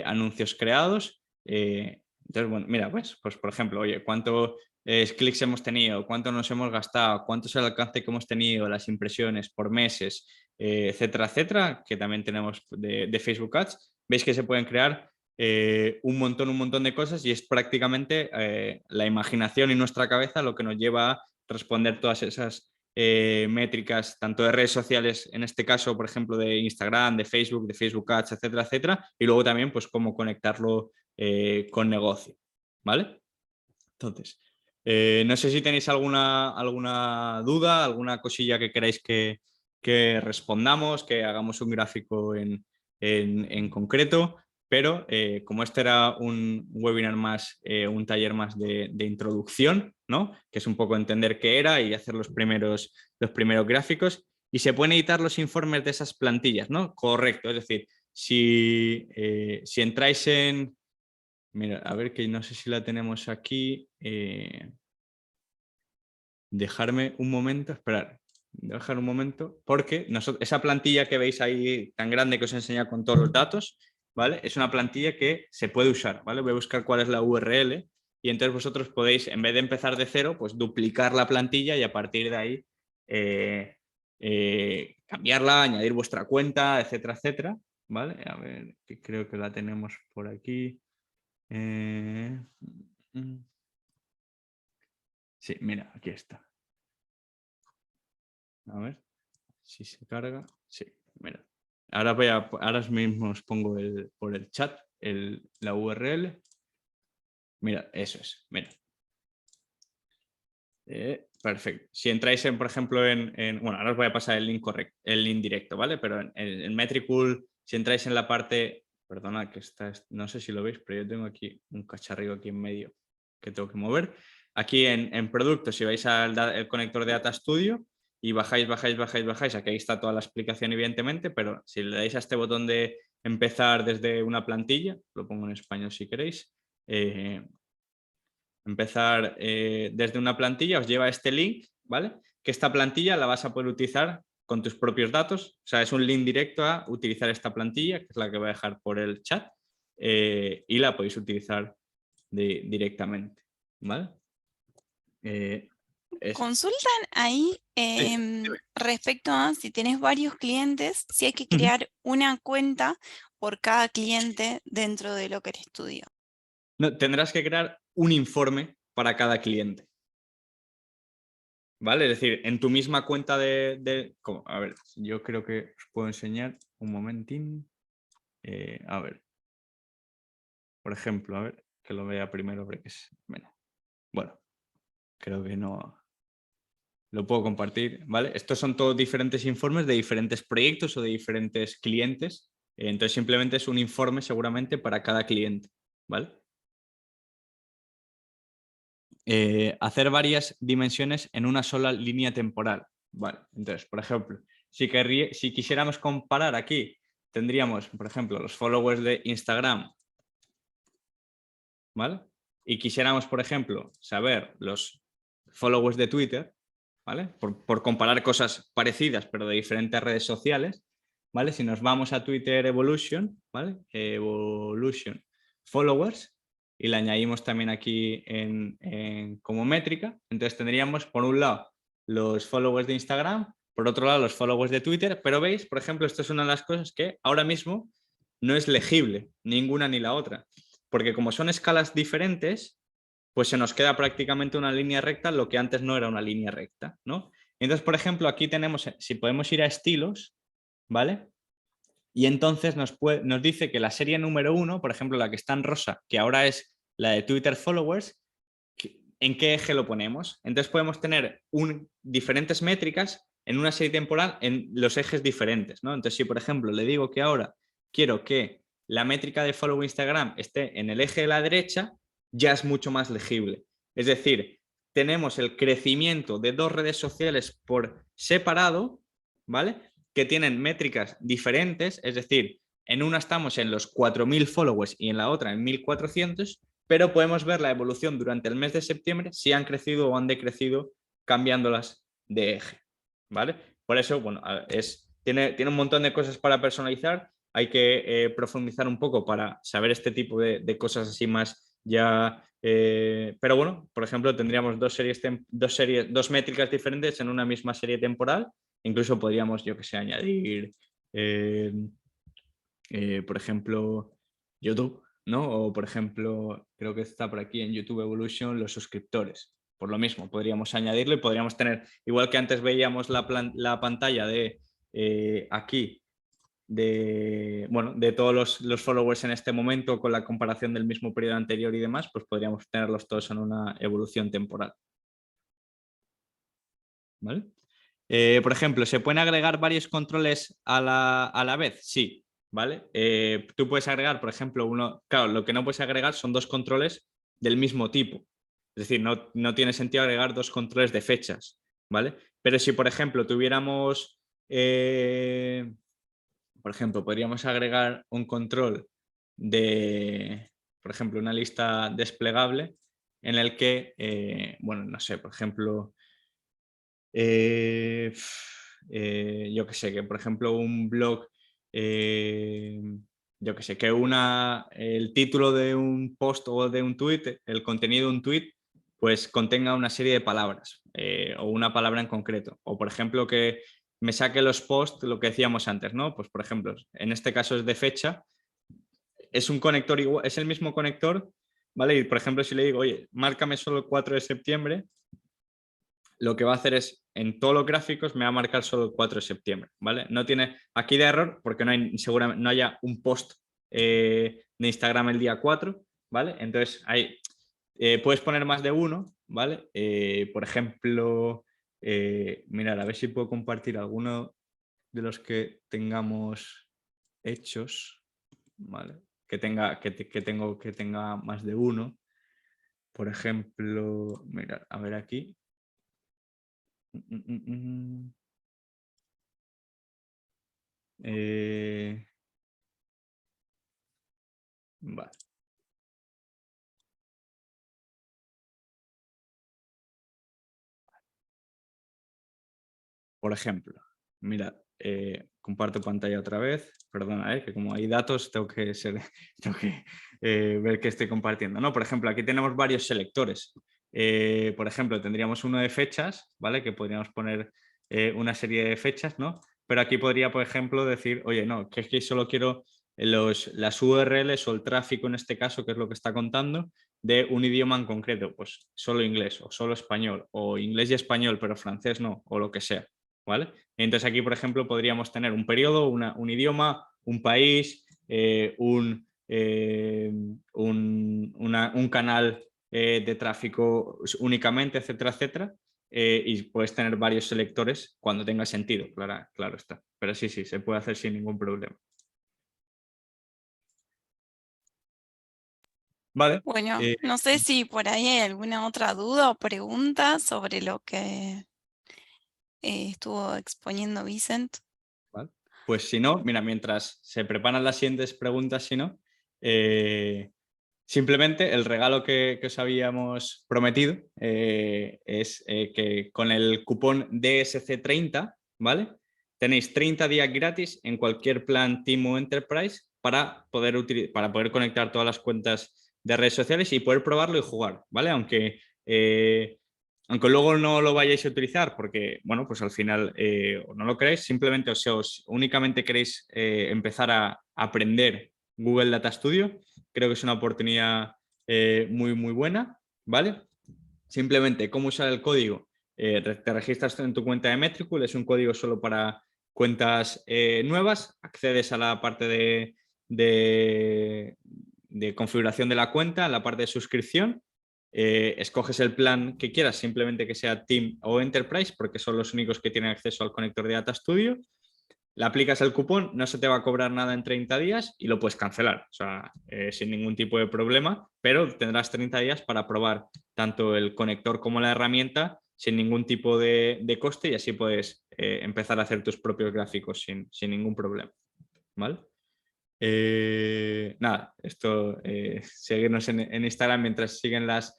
anuncios creados. Entonces, bueno, mira, pues por ejemplo, oye, ¿cuántos clics hemos tenido? ¿Cuánto nos hemos gastado? ¿Cuánto es el alcance que hemos tenido? Las impresiones por meses, etcétera, etcétera, que también tenemos de Facebook Ads. Veis que se pueden crear un montón de cosas y es prácticamente la imaginación y nuestra cabeza lo que nos lleva a responder todas esas métricas, tanto de redes sociales, en este caso, por ejemplo, de Instagram, de Facebook Ads, etcétera, etcétera, y luego también, pues, cómo conectarlo con negocio, ¿vale? Entonces, No sé si tenéis alguna duda, alguna cosilla que queráis que respondamos, que hagamos un gráfico en concreto, pero como este era un webinar más, un taller más de introducción, ¿no? Que es un poco entender qué era y hacer los primeros gráficos, y se pueden editar los informes de esas plantillas, ¿no? Correcto, es decir, si entráis en... Mira, a ver, que no sé si la tenemos aquí. Dejarme un momento, esperar, dejar un momento, porque esa plantilla que veis ahí tan grande que os he enseñado con todos los datos, ¿vale? Es una plantilla que se puede usar, ¿vale? Voy a buscar cuál es la URL y entonces vosotros podéis, en vez de empezar de cero, pues duplicar la plantilla y a partir de ahí cambiarla, añadir vuestra cuenta, etcétera, etcétera, ¿vale? A ver, que creo que la tenemos por aquí. Sí, mira, aquí está. A ver si se carga. Sí, mira. Ahora mismo os pongo por el chat la URL. Mira, eso es. Mira. Perfecto. Si entráis por ejemplo, bueno, ahora os voy a pasar el link correcto, el link directo, ¿vale? Pero en Metricool, si entráis en la parte, perdona que no sé si lo veis, pero yo tengo aquí un cacharrillo aquí en medio que tengo que mover. Aquí en productos, si vais al conector de Data Studio y bajáis, aquí está toda la explicación evidentemente, pero si le dais a este botón de empezar desde una plantilla, lo pongo en español si queréis, empezar desde una plantilla, os lleva a este link, ¿vale? Que esta plantilla la vas a poder utilizar con tus propios datos, o sea, es un link directo a utilizar esta plantilla, que es la que voy a dejar por el chat, y la podéis utilizar directamente, ¿vale? Consultan ahí respecto a si tenés varios clientes, si hay que crear una cuenta por cada cliente dentro de lo que el estudio. No, tendrás que crear un informe para cada cliente. ¿Vale? Es decir, en tu misma cuenta a ver, yo creo que os puedo enseñar un momentín. A ver. Por ejemplo, a ver, que lo vea primero porque es... Bueno, creo que no... Lo puedo compartir, ¿vale? Estos son todos diferentes informes de diferentes proyectos o de diferentes clientes. Entonces simplemente es un informe seguramente para cada cliente, ¿vale? Hacer varias dimensiones en una sola línea temporal. Vale, entonces, por ejemplo, si quisiéramos comparar aquí, tendríamos, por ejemplo, los followers de Instagram, ¿vale? Y quisiéramos, por ejemplo, saber los followers de Twitter, ¿vale? Por comparar cosas parecidas, pero de diferentes redes sociales, ¿vale? Si nos vamos a Twitter Evolution, ¿vale? Evolution Followers, y le añadimos también aquí como métrica, entonces tendríamos, por un lado, los followers de Instagram, por otro lado, los followers de Twitter, pero veis, por ejemplo, esto es una de las cosas que ahora mismo no es legible, ninguna ni la otra, porque como son escalas diferentes, pues se nos queda prácticamente una línea recta, lo que antes no era una línea recta, ¿no? Entonces, por ejemplo, aquí tenemos, si podemos ir a estilos, ¿vale? Y entonces nos dice que la serie número 1, por ejemplo, la que está en rosa, que ahora es la de Twitter Followers, ¿en qué eje lo ponemos? Entonces podemos tener diferentes métricas en una serie temporal en los ejes diferentes, ¿no? Entonces, si por ejemplo le digo que ahora quiero que la métrica de follow Instagram esté en el eje de la derecha, ya es mucho más legible. Es decir, tenemos el crecimiento de dos redes sociales por separado, ¿vale? Que tienen métricas diferentes, es decir, en una estamos en los 4.000 followers y en la otra en 1.400, pero podemos ver la evolución durante el mes de septiembre si han crecido o han decrecido cambiándolas de eje, ¿vale? Por eso, bueno, tiene un montón de cosas para personalizar, hay que profundizar un poco para saber este tipo de cosas así más ya... pero bueno, por ejemplo, tendríamos dos métricas diferentes en una misma serie temporal. Incluso podríamos, yo que sé, añadir, por ejemplo, YouTube, ¿no? O, por ejemplo, creo que está por aquí en YouTube Evolution los suscriptores. Por lo mismo, podríamos añadirlo y podríamos tener, igual que antes veíamos la pantalla de aquí, bueno, de todos los followers en este momento con la comparación del mismo periodo anterior y demás, pues podríamos tenerlos todos en una evolución temporal. ¿Vale? Por ejemplo, ¿se pueden agregar varios controles a la vez? Sí, ¿vale? Tú puedes agregar, por ejemplo, claro, lo que no puedes agregar son dos controles del mismo tipo. Es decir, no tiene sentido agregar dos controles de fechas, ¿vale? Pero si, por ejemplo, tuviéramos, por ejemplo, podríamos agregar un control de, por ejemplo, una lista desplegable en el que, bueno, no sé, por ejemplo, yo que sé, que por ejemplo un blog, yo que sé, que el título de un post o de un tweet, el contenido de un tweet, pues contenga una serie de palabras o una palabra en concreto. O por ejemplo que me saque los posts, lo que decíamos antes, ¿no? Pues por ejemplo, en este caso es de fecha, es un conector igual, es el mismo conector, ¿vale? Y por ejemplo si le digo, oye, márcame solo el 4 de septiembre, lo que va a hacer es, en todos los gráficos, me va a marcar solo el 4 de septiembre, ¿vale? No tiene aquí de error porque seguramente no haya un post de Instagram el día 4, ¿vale? Entonces, ahí puedes poner más de uno, ¿vale? Por ejemplo, mirar, a ver si puedo compartir alguno de los que tengamos hechos, ¿vale? Que tenga más de uno. Por ejemplo, mirar, a ver aquí. Vale. Por ejemplo, mirad, comparto pantalla otra vez. Perdona, que como hay datos tengo que, tengo que ver qué estoy compartiendo. ¿No? Por ejemplo, aquí tenemos varios selectores. Por ejemplo, tendríamos uno de fechas, ¿vale? Que podríamos poner una serie de fechas, ¿no? Pero aquí podría, por ejemplo, decir, oye, no, que es que solo quiero las URLs o el tráfico en este caso, que es lo que está contando, de un idioma en concreto, pues solo inglés o solo español, o inglés y español, pero francés no, o lo que sea. ¿Vale? Entonces aquí, por ejemplo, podríamos tener un periodo, un idioma, un país, un canal de tráfico únicamente, etcétera, etcétera. Y puedes tener varios selectores cuando tenga sentido, claro está. Pero sí, se puede hacer sin ningún problema. Vale. Bueno, no sé si por ahí hay alguna otra duda o pregunta sobre lo que estuvo exponiendo Vicent. ¿Vale? Pues si no, mira, mientras se preparan las siguientes preguntas, si no, simplemente el regalo que os habíamos prometido es que con el cupón DSC30, ¿vale? Tenéis 30 días gratis en cualquier plan Team o Enterprise para poder conectar todas las cuentas de redes sociales y poder probarlo y jugar, ¿vale? Aunque luego no lo vayáis a utilizar porque, bueno, pues al final no lo queréis, simplemente os únicamente queréis empezar a aprender Google Data Studio, creo que es una oportunidad muy, muy buena, ¿vale? Simplemente, ¿cómo usar el código? Te registras en tu cuenta de Metricool, es un código solo para cuentas nuevas, accedes a la parte de configuración de la cuenta, a la parte de suscripción, escoges el plan que quieras, simplemente que sea Team o Enterprise, porque son los únicos que tienen acceso al conector de Data Studio. Le aplicas el cupón, no se te va a cobrar nada en 30 días y lo puedes cancelar, o sea, sin ningún tipo de problema, pero tendrás 30 días para probar tanto el conector como la herramienta sin ningún tipo de coste y así puedes empezar a hacer tus propios gráficos sin ningún problema. ¿Vale? Nada, esto, seguirnos en Instagram mientras siguen las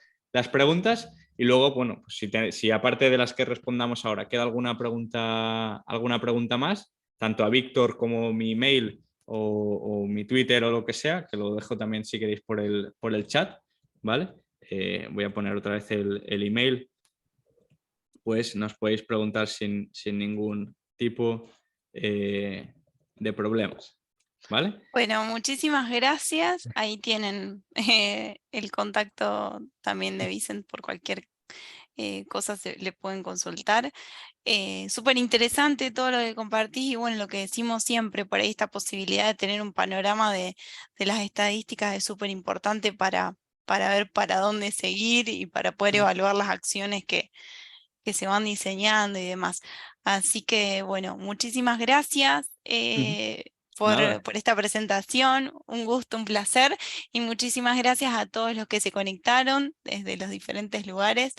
preguntas y luego, bueno, pues si aparte de las que respondamos ahora queda alguna pregunta más, tanto a Víctor como mi email o mi Twitter o lo que sea, que lo dejo también si queréis por el chat, ¿vale? Voy a poner otra vez el email, pues nos podéis preguntar sin ningún tipo de problemas. ¿Vale? Bueno, muchísimas gracias. Ahí tienen el contacto también de Vicent por cualquier cosas le pueden consultar. Súper interesante todo lo que compartí y bueno, lo que decimos siempre, por ahí esta posibilidad de tener un panorama de las estadísticas es súper importante para ver para dónde seguir y para poder evaluar las acciones que se van diseñando y demás. Así que bueno, muchísimas gracias Ujú. Nada, por esta presentación, un gusto, un placer y muchísimas gracias a todos los que se conectaron desde los diferentes lugares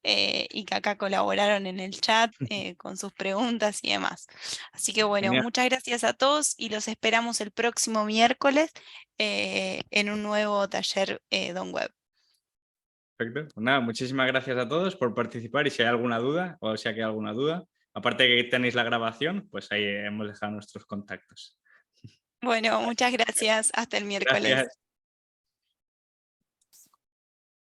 y que acá colaboraron en el chat con sus preguntas y demás. Así que bueno, genial. muchas gracias a todos y los esperamos el próximo miércoles en un nuevo taller Don Web. Perfecto. Pues nada, muchísimas gracias a todos por participar y si hay alguna duda o si hay alguna duda, aparte de que tenéis la grabación, pues ahí hemos dejado nuestros contactos. Bueno, muchas gracias. Hasta el miércoles. Gracias.